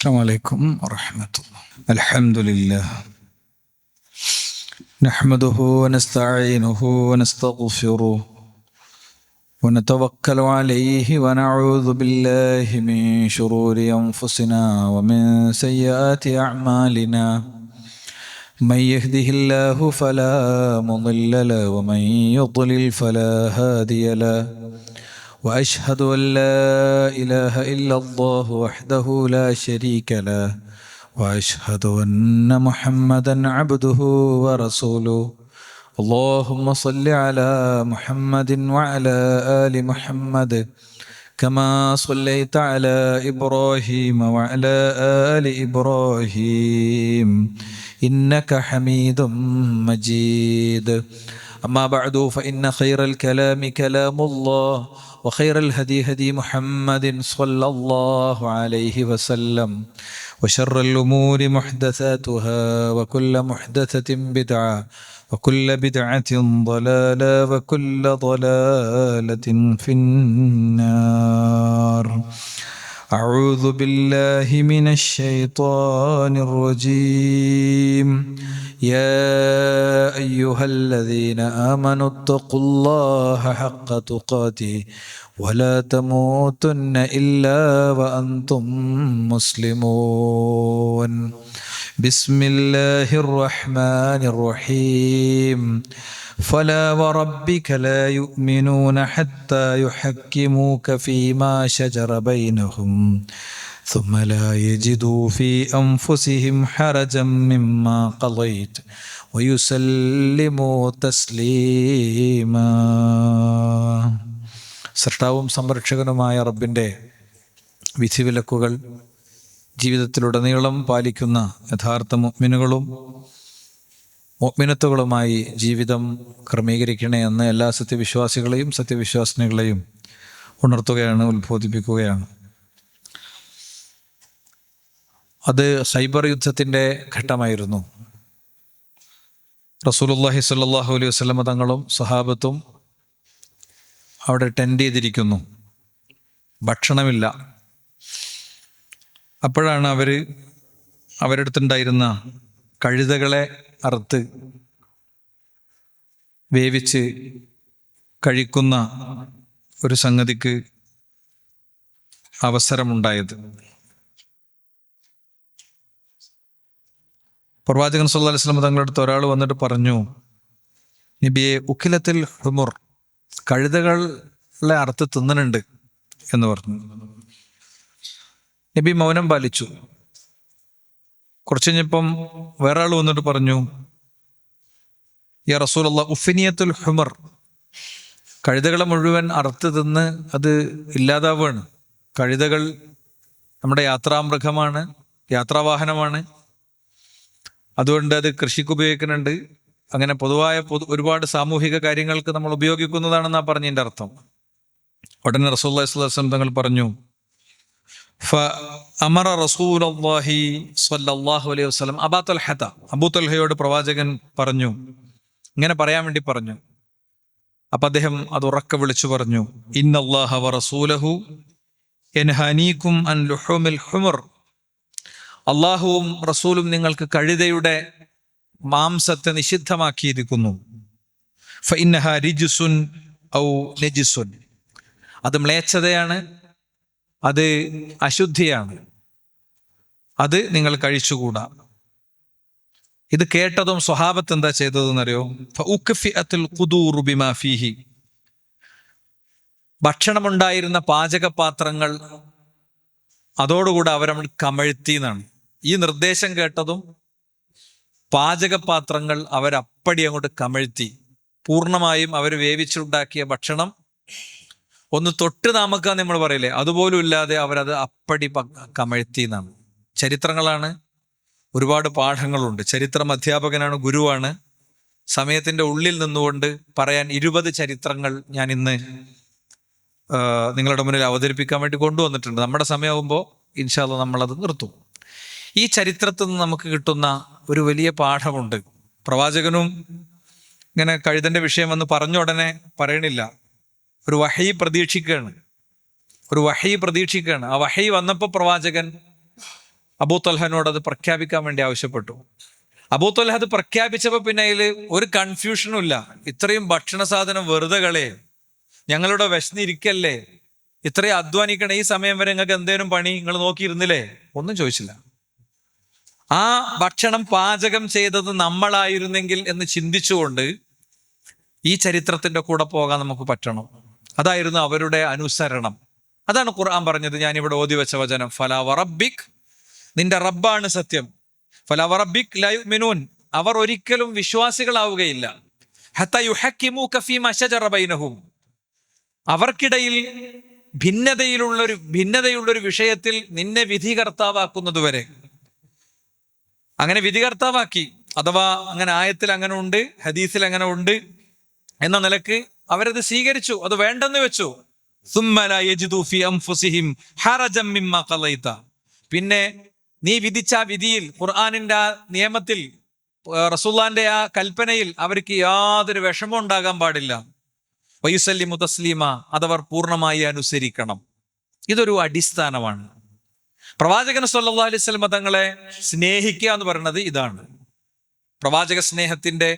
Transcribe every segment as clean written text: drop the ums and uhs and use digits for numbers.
السلام عليكم ورحمة الله. الحمد لله نحمده ونستعينه ونستغفره ونتوكل عليه ونعوذ بالله من شرور أنفسنا ومن سيئات أعمالنا. من يهده الله فلا مضل له ومن يضلل فلا هادي له. وأشهد أن لا إله إلا الله وحده لا شريك له وأشهد أن محمدا عبده ورسوله. اللهم صل على محمد وعلى آل محمد كما صليت على إبراهيم وعلى آل إبراهيم إنك حميد مجيد. أما بعد فإن خير الكلام كلام الله وخير الهدي هدي محمد صلى الله عليه وسلم وشر الأمور محدثاتها وكل محدثة بدعة وكل بدعة ضلالة وكل ضلالة في النار. أعوذ بالله من الشيطان الرجيم. يا أيها الذين آمنوا اتقوا الله حق تقاته ولا تموتن إلا وأنتم مسلمون. بسم الله الرحمن الرحيم. فلا وربك لا يؤمنون حتى يحكموك فيما شجر بينهم ثم لا يجدوا في أنفسهم حرجا مما قضيت ويسلموا تسليما. സൃഷ്ടാവും സംരക്ഷകനുമായ റബ്ബിൻ്റെ വിധിവിലക്കുകൾ ജീവിതത്തിലുടനീളം പാലിക്കുന്ന യഥാർത്ഥ മുഅ്മിനുകളും മുഅ്മിനത്തുകളുമായി ജീവിതം ക്രമീകരിക്കണേ എന്ന് എല്ലാ സത്യവിശ്വാസികളെയും സത്യവിശ്വാസിനികളെയും ഉണർത്തുകയാണ്, ഉത്ബോധിപ്പിക്കുകയാണ്. അത് ഖൈബർ യുദ്ധത്തിൻ്റെ ഘട്ടമായിരുന്നു. റസൂലുള്ളാഹി സ്വല്ലല്ലാഹു അലൈഹി വസല്ലം തങ്ങളും സഹാബത്തും അവിടെ ടെൻ്റ് ചെയ്തിരിക്കുന്നു, ഭക്ഷണമില്ല. അപ്പോഴാണ് അവരുടെ അടുത്തുണ്ടായിരുന്ന കഴുതകളെ അറുത്ത് വേവിച്ച് കഴിക്കുന്ന ഒരു സംഗതിക്ക് അവസരമുണ്ടായത്. പ്രവാചകൻ സല്ലല്ലാഹു അലൈഹി വസല്ലം തങ്ങളുടെ അടുത്ത് ഒരാൾ വന്നിട്ട് പറഞ്ഞു, നബിയെ, ഉക്കിലത്തിൽ ഹുമുർ, കഴുതകളെ അറുത്ത് തിന്നുന്നുണ്ട് എന്ന് പറഞ്ഞു. നബി മൗനം പാലിച്ചു. കുറച്ച് കഴിഞ്ഞപ്പം വേറെ ആൾ വന്നിട്ട് പറഞ്ഞു, യാ റസൂലല്ലാഹ്, ഉഫിനിയത്തുൽ ഹുമർ, കഴുതകളെ മുഴുവൻ അറുത്ത് തിന്ന് അത് ഇല്ലാതാവുകയാണ്. കഴുതകൾ നമ്മുടെ യാത്രാമൃഗമാണ്, യാത്രാവാഹനമാണ്. അതുകൊണ്ട് അത് കൃഷിക്ക് ഉപയോഗിക്കുന്നുണ്ട്. അങ്ങനെ പൊതുവായ ഒരുപാട് സാമൂഹിക കാര്യങ്ങൾക്ക് നമ്മൾ ഉപയോഗിക്കുന്നതാണെന്നാണ് പറഞ്ഞതിൻ്റെ അർത്ഥം. ഉടനെ റസൂലുള്ളാഹി സ്വല്ലല്ലാഹു അലൈഹി വസല്ലം തങ്ങൾ പറഞ്ഞു, ഫഅമറ റസൂലുള്ളാഹി സ്വല്ലല്ലാഹു അലൈഹി വസല്ലം അബൂ തൽഹയോട് പ്രവാചകൻ പറഞ്ഞു, ഇങ്ങനെ പറയാൻ വേണ്ടി പറഞ്ഞു. അപ്പം അദ്ദേഹം അത് ഉറക്കെ വിളിച്ചു പറഞ്ഞു, ഇന്നല്ലാഹ വ റസൂലഹു യൻഹാനീകും അൻ ലുഹൂമിൽ ഹുമർ, അള്ളാഹുവും റസൂലും നിങ്ങൾക്ക് കഴുതയുടെ മാംസത്തെ നിഷിദ്ധമാക്കിയിരിക്കുന്നു. ഫഇന്നഹ റിജ്സുൻ ഔ നജിസുൻ, അത് മ്ലേച്ഛതയാണ്, അത് അശുദ്ധിയാണ്, അത് നിങ്ങൾ കഴിച്ചുകൂടാ. ഇത് കേട്ടതും സ്വഹാബത്ത് എന്താ ചെയ്തതെന്നറിയോ? ഫഉക്ഫിഅത്തുൽ ഖുദൂറു ബിമാ ഫീഹി, ഭക്ഷണമുണ്ടായിരുന്ന പാചകപാത്രങ്ങൾ അതോടുകൂടെ അവരവൾ കമഴ്ത്തി എന്നാണ്. ഈ നിർദ്ദേശം കേട്ടതും പാചകപാത്രങ്ങൾ അവരപ്പടി അങ്ങോട്ട് കമഴ്ത്തി. പൂർണ്ണമായും അവർ വേവിച്ചുണ്ടാക്കിയ ഭക്ഷണം ഒന്ന് തൊട്ട് നാമക്കാന്ന് നമ്മൾ പറയില്ലേ, അതുപോലും ഇല്ലാതെ അവരത് അപ്പടി കമഴ്ത്തി എന്നാണ്. ചരിത്രങ്ങളാണ്, ഒരുപാട് പാഠങ്ങളുണ്ട്. ചരിത്രം അധ്യാപകനാണ്, ഗുരുവാണ്. സമയത്തിൻ്റെ ഉള്ളിൽ നിന്നുകൊണ്ട് പറയാൻ 20 ചരിത്രങ്ങൾ ഞാൻ ഇന്ന് നിങ്ങളുടെ മുന്നിൽ അവതരിപ്പിക്കാൻ വേണ്ടി കൊണ്ടുവന്നിട്ടുണ്ട്. നമ്മുടെ സമയമാകുമ്പോൾ ഇൻഷാ അല്ലാഹ് നമ്മളത് നിർത്തും. ഈ ചരിത്രത്തിൽ നിന്ന് നമുക്ക് കിട്ടുന്ന ഒരു വലിയ പാഠമുണ്ട്. പ്രവാചകനും ഇങ്ങനെ കഴുതൻ്റെ വിഷയം വന്ന് പറഞ്ഞ ഉടനെ പറയണില്ല, ഒരു വഹി പ്രതീക്ഷിക്കുകയാണ്. ആ വഹി വന്നപ്പോൾ പ്രവാചകൻ അബൂ ത്വൽഹനോട് അത് പ്രഖ്യാപിക്കാൻ വേണ്ടി ആവശ്യപ്പെട്ടു. അബൂ ത്വൽഹ അത് പ്രഖ്യാപിച്ചപ്പോൾ പിന്നെ അതിൽ ഒരു കൺഫ്യൂഷനും ഇല്ല. ഇത്രയും ഭക്ഷണ സാധനം വെറുതെ കളയേ, ഞങ്ങളുടെ വിശന്നിരിക്കല്ലേ, ഇത്രയും അധ്വാനിക്കണം, ഈ സമയം വരെ നിങ്ങൾക്ക് എന്തേലും പണി നിങ്ങൾ നോക്കിയിരുന്നില്ലേ, ഒന്നും ചോദിച്ചില്ല. ആ ഭക്ഷണം പാചകം ചെയ്തത് നമ്മളായിരുന്നെങ്കിൽ എന്ന് ചിന്തിച്ചുകൊണ്ട് ഈ ചരിത്രത്തിന്റെ കൂടെ പോകാൻ നമുക്ക് പറ്റണം. അതായിരുന്നു അവരുടെ അനുസരണം. അതാണ് ഖുർആൻ പറഞ്ഞത്. ഞാനിവിടെ ഓതി വെച്ച വചനം, ഫലാ വറബ്ബിക്, നിന്റെ റബ്ബാണ് സത്യം, ഫലാ വറബ്ബിക് ലാ യുഅ്മിനൂൻ, അവർ ഒരിക്കലും വിശ്വാസികളാവുകയില്ല, ഹത്താ യുഹക്കിമൂക ഫീമാ ശജറ ബൈനഹും, അവർക്കിടയിൽ ഭിന്നതയുള്ളൊരു വിഷയത്തിൽ നിന്നെ വിധികർത്താവാക്കുന്നതുവരെ. അങ്ങനെ വിധികർത്താവാക്കി, അഥവാ അങ്ങനെ ആയത്തിൽ അങ്ങനെ ഉണ്ട്, ഹദീസിൽ അങ്ങനെ ഉണ്ട് എന്ന നിലക്ക് അവരത് സ്വീകരിച്ചു, അത് വേണ്ടെന്ന് വെച്ചു. പിന്നെ നീ വിധിച്ച വിധിയിൽ, ഖുർആനിന്റെ ആ നിയമത്തിൽ, റസൂലുള്ളാഹിന്റെ ആ കൽപ്പനയിൽ അവർക്ക് യാതൊരു വിഷമം ഉണ്ടാകാൻ പാടില്ല. വയുസല്ലിമു തസ്ലീമ, അതവർ പൂർണ്ണമായി അനുസരിക്കണം. ഇതൊരു അടിസ്ഥാനമാണ്. പ്രവാചകൻ സല്ലല്ലാഹു അലൈഹി വസല്ലം തങ്ങളെ സ്നേഹിക്കുക എന്ന് പറയുന്നത് ഇതാണ്. പ്രവാചക സ്നേഹത്തിന്റെ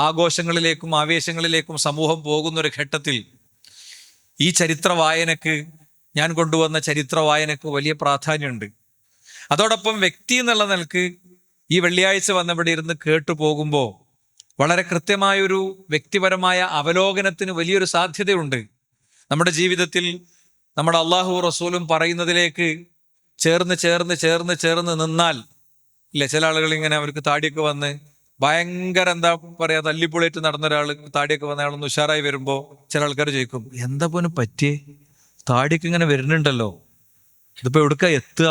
ആഘോഷങ്ങളിലേക്കും ആവേശങ്ങളിലേക്കും സമൂഹം പോകുന്ന ഒരു ഘട്ടത്തിൽ ഈ ചരിത്ര വായനക്ക്, ഞാൻ കൊണ്ടുവന്ന ചരിത്ര വായനക്ക് വലിയ പ്രാധാന്യമുണ്ട്. അതോടൊപ്പം വ്യക്തി എന്നുള്ള നിലക്ക് ഈ വെള്ളിയാഴ്ച വന്നവിടെ ഇരുന്ന് കേട്ടു പോകുമ്പോൾ വളരെ കൃത്യമായൊരു വ്യക്തിപരമായ അവലോകനത്തിന് വലിയൊരു സാധ്യതയുണ്ട്. നമ്മുടെ ജീവിതത്തിൽ നമ്മുടെ അള്ളാഹു റസൂലും പറയുന്നതിലേക്ക് ചേർന്ന് നിന്നാൽ ഇല്ലേ, ചില ആളുകൾ ഇങ്ങനെ അവർക്ക് താടിയൊക്കെ വന്ന് ഭയങ്കര എന്താ പറയാ തല്ലിപ്പൊളിയിട്ട് നടന്ന ഒരാൾ താടിയൊക്കെ വന്ന ആളൊന്ന് ഉഷാറായി വരുമ്പോൾ ചില ആൾക്കാർ ചോദിക്കും, എന്താ പോലും പറ്റിയേ, താടിയൊക്കെ ഇങ്ങനെ വരുന്നുണ്ടല്ലോ, ഇതിപ്പോ എവിടുക്ക എത്തുക,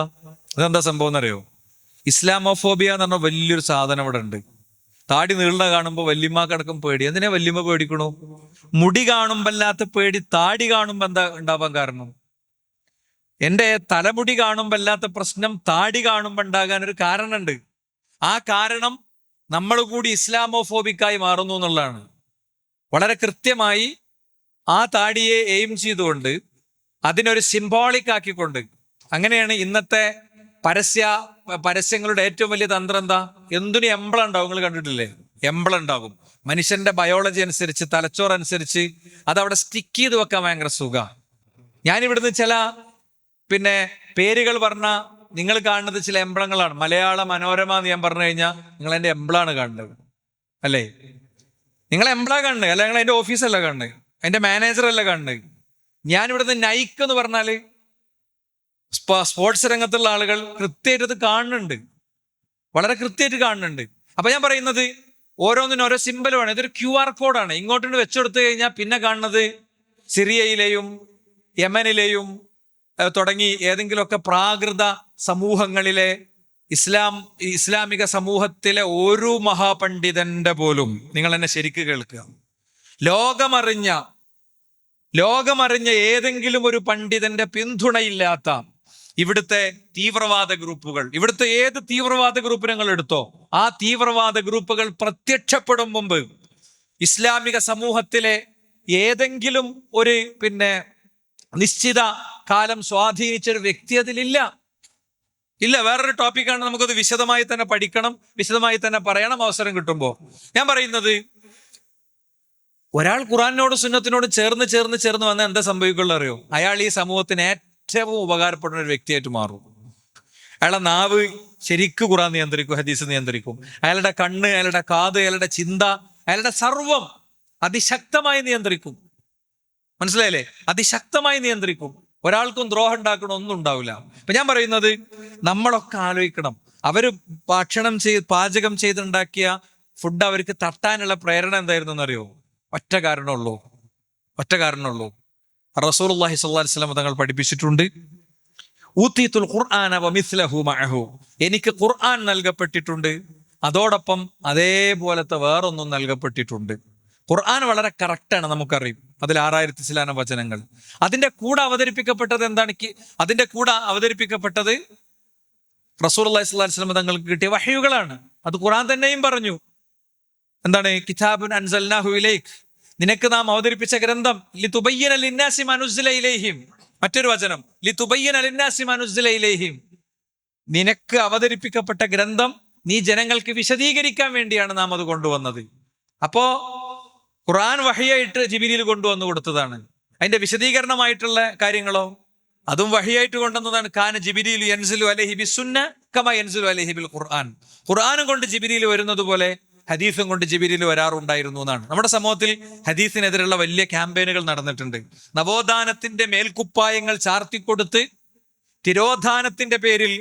അതെന്താ സംഭവം എന്നറിയോ? ഇസ്ലാമോഫോബിയ എന്ന് പറഞ്ഞ വലിയൊരു സാധനം ഇവിടെ ഉണ്ട്. താടി നീളുന്ന കാണുമ്പോൾ വല്യമ്മക്കടക്കം പേടി. എന്തിനാ വല്യമ്മ പേടിക്കണു? മുടി കാണുമ്പല്ലാത്ത പേടി താടി കാണുമ്പോ എന്താ ഉണ്ടാവാൻ കാരണം? എൻ്റെ തലമുടി കാണുമ്പോ അല്ലാത്ത പ്രശ്നം താടി കാണുമ്പോ ഉണ്ടാകാൻ ഒരു കാരണമുണ്ട്. ആ കാരണം നമ്മൾ കൂടി ഇസ്ലാമോഫോബിക്കായി മാറുന്നു എന്നുള്ളതാണ്. വളരെ കൃത്യമായി ആ താടിയെ എയിം ചെയ്തുകൊണ്ട്, അതിനൊരു സിംബോളിക് ആക്കിക്കൊണ്ട്, അങ്ങനെയാണ് ഇന്നത്തെ പരസ്യങ്ങളുടെ ഏറ്റവും വലിയ തന്ത്രം എന്താ? എന്തിനും എംബ്ലം ഉണ്ടാവും. നിങ്ങൾ കണ്ടിട്ടില്ലേ? എംബ്ലം ഉണ്ടാകും. മനുഷ്യന്റെ ബയോളജി അനുസരിച്ച്, തലച്ചോറനുസരിച്ച് അതവിടെ സ്റ്റിക്ക് ചെയ്ത് വെക്കാൻ ഭയങ്കര സുഖമാണ്. ഞാനിവിടുന്ന് ചില പേരുകൾ പറഞ്ഞ നിങ്ങൾ കാണുന്നത് ചില എംബ്ലങ്ങളാണ്. മലയാള മനോരമ എന്ന് ഞാൻ പറഞ്ഞു കഴിഞ്ഞാൽ നിങ്ങൾ എൻ്റെ എംബ്ലാണ് കാണുന്നത്, അല്ലേ? നിങ്ങൾ എംബ്ലാ കാണുന്നത്, അല്ല നിങ്ങൾ എൻ്റെ ഓഫീസല്ല കാണുന്നത്, എൻ്റെ മാനേജറല്ല കാണുന്നത്. ഞാനിവിടുന്ന് നൈക്ക് എന്ന് പറഞ്ഞാല് സ്പോർട്സ് രംഗത്തുള്ള ആളുകൾ കൃത്യമായിട്ട് ഇത് കാണുന്നുണ്ട്, വളരെ കൃത്യമായിട്ട് കാണുന്നുണ്ട്. അപ്പൊ ഞാൻ പറയുന്നത് ഓരോന്നിനും ഓരോ സിമ്പലുമാണ്. ഇതൊരു QR കോഡാണ്. ഇങ്ങോട്ട് വെച്ചെടുത്തു കഴിഞ്ഞാൽ പിന്നെ കാണുന്നത് സിറിയയിലെയും യമനിലെയും തുടങ്ങി ഏതെങ്കിലുമൊക്കെ പ്രാകൃത സമൂഹങ്ങളിലെ ഇസ്ലാമിക സമൂഹത്തിലെ ഒരു മഹാപണ്ഡിതന്റെ പോലും, നിങ്ങൾ എന്നെ ശരിക്ക് കേൾക്കുക, ലോകമറിഞ്ഞ ഏതെങ്കിലും ഒരു പണ്ഡിതന്റെ പിന്തുണയില്ലാത്ത ഇവിടുത്തെ തീവ്രവാദ ഗ്രൂപ്പുകൾ, ഇവിടുത്തെ ഏത് തീവ്രവാദ ഗ്രൂപ്പ് നിങ്ങൾ എടുത്തോ, ആ തീവ്രവാദ ഗ്രൂപ്പുകൾ പ്രത്യക്ഷപ്പെടും മുമ്പ് ഇസ്ലാമിക സമൂഹത്തിലെ ഏതെങ്കിലും ഒരു നിശ്ചിത കാലം സ്വാധീനിച്ചൊരു വ്യക്തി അതിലില്ല. വേറൊരു ടോപ്പിക്കാണ്, നമുക്കത് വിശദമായി തന്നെ പഠിക്കണം, വിശദമായി തന്നെ പറയണം അവസരം കിട്ടുമ്പോൾ. ഞാൻ പറയുന്നത്, ഒരാൾ ഖുറാനോട് സുന്നത്തിനോട് ചേർന്ന് വന്നാൽ എന്താ സംഭവിക്കുള്ളൂ അറിയോ? അയാൾ ഈ സമൂഹത്തിന് ഏറ്റവും ഉപകാരപ്പെടുന്ന ഒരു വ്യക്തിയായിട്ട് മാറും. അയാളുടെ നാവ് ശരിക്കും ഖുറാൻ നിയന്ത്രിക്കും, ഹദീസ് നിയന്ത്രിക്കും. അയാളുടെ കണ്ണ്, അയാളുടെ കാത്, അയാളുടെ ചിന്ത, അയാളുടെ സർവം അതിശക്തമായി നിയന്ത്രിക്കും. മനസ്സിലായില്ലേ? അതിശക്തമായി നിയന്ത്രിക്കും. ഒരാൾക്കും ദ്രോഹം ഒന്നും ഉണ്ടാവില്ല. ഇപ്പൊ ഞാൻ പറയുന്നത്, നമ്മളൊക്കെ ആലോചിക്കണം, അവര് പാചകം ചെയ്തുണ്ടാക്കിയ ഫുഡ് അവർക്ക് തട്ടാനുള്ള പ്രേരണ എന്തായിരുന്നു എന്നറിയോ? ഒറ്റ കാരണമുള്ളൂ. റസൂലുള്ളാഹി സ്വല്ലല്ലാഹു അലൈഹി വസല്ലം തങ്ങൾ പഠിപ്പിച്ചിട്ടുണ്ട്, ഊതീതുൽ ഖുർആന വമിസ്ലഹു മഅഹു, എനിക്ക് ഖുർആൻ നൽകപ്പെട്ടിട്ടുണ്ട്, അതോടൊപ്പം അതേപോലത്തെ വേറൊന്നും നൽകപ്പെട്ടിട്ടുണ്ട്. ഖുർആൻ വളരെ കറക്റ്റാണ്, നമുക്കറിയും. അതിൽ 6000 ചില്ലാനം വചനങ്ങൾ. അതിന്റെ കൂടെ അവതരിപ്പിക്കപ്പെട്ടത് എന്താണ്? അതിന്റെ കൂടെ അവതരിപ്പിക്കപ്പെട്ടത് റസൂലുള്ളാഹി സ്വല്ലല്ലാഹു അലൈഹി വസല്ലം തങ്ങൾക്ക് കിട്ടിയ വഹയുകളാണ്. അത് ഖുർആൻ തന്നെയും പറഞ്ഞു. എന്താണ്? കിതാബുൻ അൻസൽനാഹു ഇലൈക്, നിനക്ക് നാം അവതരിപ്പിച്ച ഗ്രന്ഥം, ലിതുബയ്യിന ലിന്നാസി മാ നുസ്സില ഇലൈഹിം. മറ്റൊരു വചനം, ലിതുബയ്യിന ലിന്നാസി മാ നുസ്സില ഇലൈഹിം, നിനക്ക് അവതരിപ്പിക്കപ്പെട്ട ഗ്രന്ഥം നീ ജനങ്ങൾക്ക് വിശദീകരിക്കാൻ വേണ്ടിയാണ് നാം അത് കൊണ്ടുവന്നത്. അപ്പോ ഖുർആൻ വഹിയായിട്ട് ജിബ്രീൽ കൊണ്ടുവന്നു കൊടുത്തതാണ്. അതിന്റെ വിശദീകരണമായിട്ടുള്ള കാര്യങ്ങളോ അതും വഹിയായിട്ട് കൊണ്ടുവന്നതാണ്. കാന ജിബ്രീൽ യൻസിലു അലൈഹി ബിസ്സുന്ന കമാ യൻസിലു അലൈഹി ബിൽ ഖുർആൻ. ഖുർആനും കൊണ്ട് ജിബ്രീൽ വരുന്നത് പോലെ ഹദീസും കൊണ്ട് ജിബ്രീൽ വരാറുണ്ടായിരുന്നു എന്നാണ്. നമ്മുടെ സമൂഹത്തിൽ ഹദീസിനെതിരെയുള്ള വലിയ ക്യാമ്പയിനുകൾ നടന്നിട്ടുണ്ട്. നവോത്ഥാനത്തിന്റെ മേൽക്കുപ്പായങ്ങൾ ചാർത്തിക്കൊടുത്ത് തിരോധാനത്തിന്റെ പേരിൽ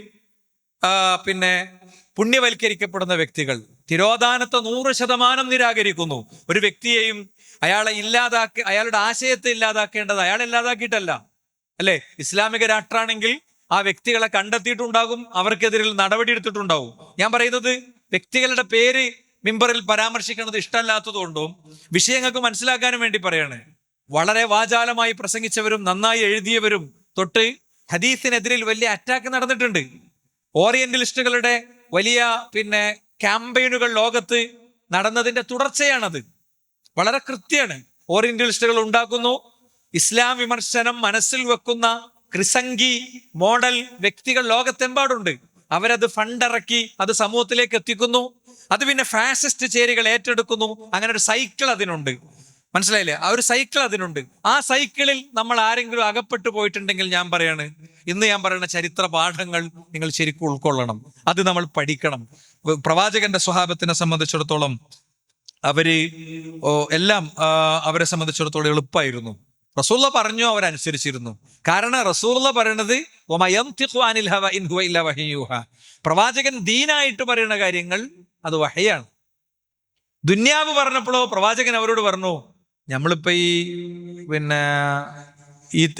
പുണ്യവൽക്കരിക്കപ്പെടുന്ന വ്യക്തികൾ തിരോധാനത്തെ 100% നിരാകരിക്കുന്നു. ഒരു വ്യക്തിയെയും അയാളുടെ ആശയത്തെ ഇല്ലാതാക്കേണ്ടത് അയാളെ ഇല്ലാതാക്കിയിട്ടല്ല, അല്ലെ? ഇസ്ലാമിക രാഷ്ട്രമാണെങ്കിൽ ആ വ്യക്തികളെ കണ്ടെത്തിയിട്ടുണ്ടാകും, അവർക്കെതിരിൽ നടപടി എടുത്തിട്ടുണ്ടാവും. ഞാൻ പറയുന്നത് വ്യക്തികളുടെ പേര് മിമ്പറിൽ പരാമർശിക്കുന്നത് ഇഷ്ടമല്ലാത്തതുകൊണ്ടും വിഷയങ്ങൾക്ക് മനസ്സിലാക്കാനും വേണ്ടി പറയാണ്. വളരെ വാചാലമായി പ്രസംഗിച്ചവരും നന്നായി എഴുതിയവരും തൊട്ട് ഹദീസിനെതിരിൽ വലിയ അറ്റാക്ക് നടന്നിട്ടുണ്ട്. ഓറിയന്റലിസ്റ്റുകളുടെ വലിയ ക്യാമ്പയിനുകൾ ലോകത്ത് നടന്നതിന്റെ തുടർച്ചയാണത്. വളരെ കൃത്യമാണ്. ഓറിയന്റലിസ്റ്റുകൾ ഉണ്ടാക്കുന്നു, ഇസ്ലാം വിമർശനം മനസ്സിൽ വെക്കുന്ന ക്രിസംഗി മോഡൽ വ്യക്തികൾ ലോകത്തെമ്പാടുണ്ട്. അവരത് ഫണ്ടിറക്കി അത് സമൂഹത്തിലേക്ക് എത്തിക്കുന്നു. അത് ഫാസിസ്റ്റ് ചേരികൾ ഏറ്റെടുക്കുന്നു. അങ്ങനെ ഒരു സൈക്കിൾ അതിനുണ്ട്, മനസ്സിലായില്ലേ? ആ ഒരു സൈക്കിൾ അതിനുണ്ട്. ആ സൈക്കിളിൽ നമ്മൾ ആരെങ്കിലും അകപ്പെട്ടു പോയിട്ടുണ്ടെങ്കിൽ ഞാൻ പറയുന്ന ചരിത്ര പാഠങ്ങൾ നിങ്ങൾ ശരിക്കും ഉൾക്കൊള്ളണം. അത് നമ്മൾ പഠിക്കണം. പ്രവാചകന്റെ സ്വഹാബത്തിനെ സംബന്ധിച്ചിടത്തോളം അവരെ സംബന്ധിച്ചിടത്തോളം എളുപ്പമായിരുന്നു. റസൂലുള്ള പറഞ്ഞു, അവരനുസരിച്ചിരുന്നു. കാരണം റസൂലുള്ള പറയണത് പ്രവാചകൻ ദീനായിട്ട് പറയുന്ന കാര്യങ്ങൾ അത് വഹയാണ്. ദുന്യാവ് പറഞ്ഞപ്പോഴോ പ്രവാചകൻ അവരോട് പറഞ്ഞു, നമ്മളിപ്പോ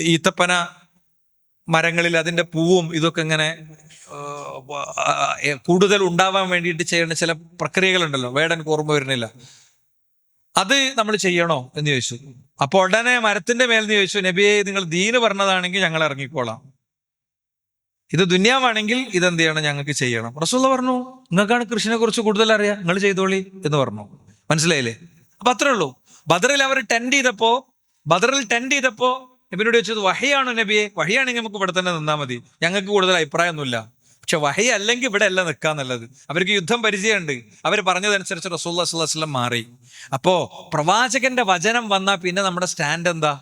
ഈത്തപ്പന മരങ്ങളിൽ അതിന്റെ പൂവും ഇതൊക്കെ ഇങ്ങനെ കൂടുതൽ ഉണ്ടാവാൻ വേണ്ടിയിട്ട് ചെയ്യുന്ന ചില പ്രക്രിയകളുണ്ടല്ലോ, വേടൻ ഓർമ്മ വരുന്നില്ല, അത് നമ്മൾ ചെയ്യണോ എന്ന് ചോദിച്ചു. അപ്പൊ ഉടനെ മരത്തിന്റെ മേലെന്ന് ചോദിച്ചു, നബിയെ നിങ്ങൾ ദീന് പറഞ്ഞതാണെങ്കിൽ ഞങ്ങൾ ഇറങ്ങിക്കോളാം, ഇത് ദുന്യാവാണെങ്കിൽ ഇതെന്ത് ചെയ്യണം, ഞങ്ങൾക്ക് ചെയ്യണം. റസൂലുള്ള പറഞ്ഞു, നിങ്ങൾക്കാണ് കൃഷിനെ കുറിച്ച് കൂടുതൽ അറിയാം, നിങ്ങൾ ചെയ്തോളി എന്ന് പറഞ്ഞു. മനസ്സിലായില്ലേ? അപ്പൊ അത്രേ ഉള്ളൂ. ബദറിൽ അവർ ടെൻഡ് ചെയ്തപ്പോ നബിയോട് ചോദിച്ചത്, വഹയാണോ നബിയെ? വഹയാണെങ്കിൽ നമുക്ക് ഇവിടെ തന്നെ നിന്നാൽ മതി, ഞങ്ങൾക്ക് കൂടുതൽ അഭിപ്രായമൊന്നുമില്ല. പക്ഷെ വഹി അല്ലെങ്കിൽ ഇവിടെ അല്ല നിൽക്കാൻ നല്ലത്. അവർക്ക് യുദ്ധം പരിചയമുണ്ട്. അവർ പറഞ്ഞതനുസരിച്ച് റസൂലുള്ളാഹി സ്വല്ലല്ലാഹു അലൈഹി വസല്ലം മാറി. അപ്പോ പ്രവാചകന്റെ വചനം വന്നാൽ പിന്നെ നമ്മുടെ സ്റ്റാൻഡ് എന്താ?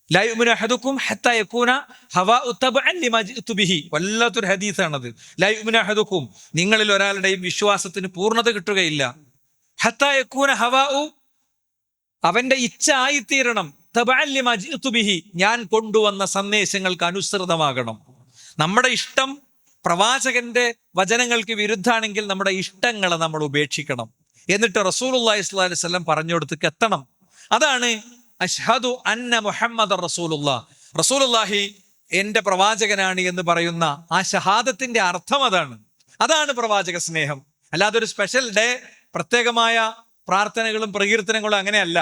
ലാ യുമിനു അഹദുക്കും ഹത്താ യകൂന ഹവാഉ തബ്അൻ ലിമാ ജിഅ്തു ബിഹി. വല്ലാത്തൊരു ഹദീസാണത്. ലാ യുമിനു അഹദുക്കും, നിങ്ങളിൽ ഒരാളുടെയും വിശ്വാസത്തിന് പൂർണ്ണത കിട്ടുകയില്ല. ഹത്താ യകൂന ഹവാഉ, അവന്റെ ഇച്ഛ ആയിത്തീരണം. തബ്അൻ ലിമാ ജിഅ്തു ബിഹി, ഞാൻ കൊണ്ടുവന്ന സന്ദേശങ്ങൾക്ക് അനുസൃതമാകണം. നമ്മുടെ ഇഷ്ടം പ്രവാചകന്റെ വചനങ്ങൾക്ക് വിരുദ്ധാണെങ്കിൽ നമ്മുടെ ഇഷ്ടങ്ങളെ നമ്മൾ ഉപേക്ഷിക്കണം. എന്നിട്ട് റസൂലുള്ളാഹി സ്വല്ലല്ലാഹു അലൈഹി വസല്ലം പറഞ്ഞുകൊടുത്തേക്ക് എത്തണം. അതാണ് അഷ്ഹദു അന്ന മുഹമ്മദർ റസൂലുള്ളാഹ്, റസൂലുള്ളാഹി എന്റെ പ്രവാചകനാണ് എന്ന് പറയുന്ന ആ ഷഹാദത്തിന്റെ അർത്ഥം അതാണ് പ്രവാചക സ്നേഹം. അല്ലാതെ ഒരു സ്പെഷ്യൽ ഡേ, പ്രത്യേകമായ പ്രാർത്ഥനകളും പ്രകീർത്തനങ്ങളും അങ്ങനെയല്ല,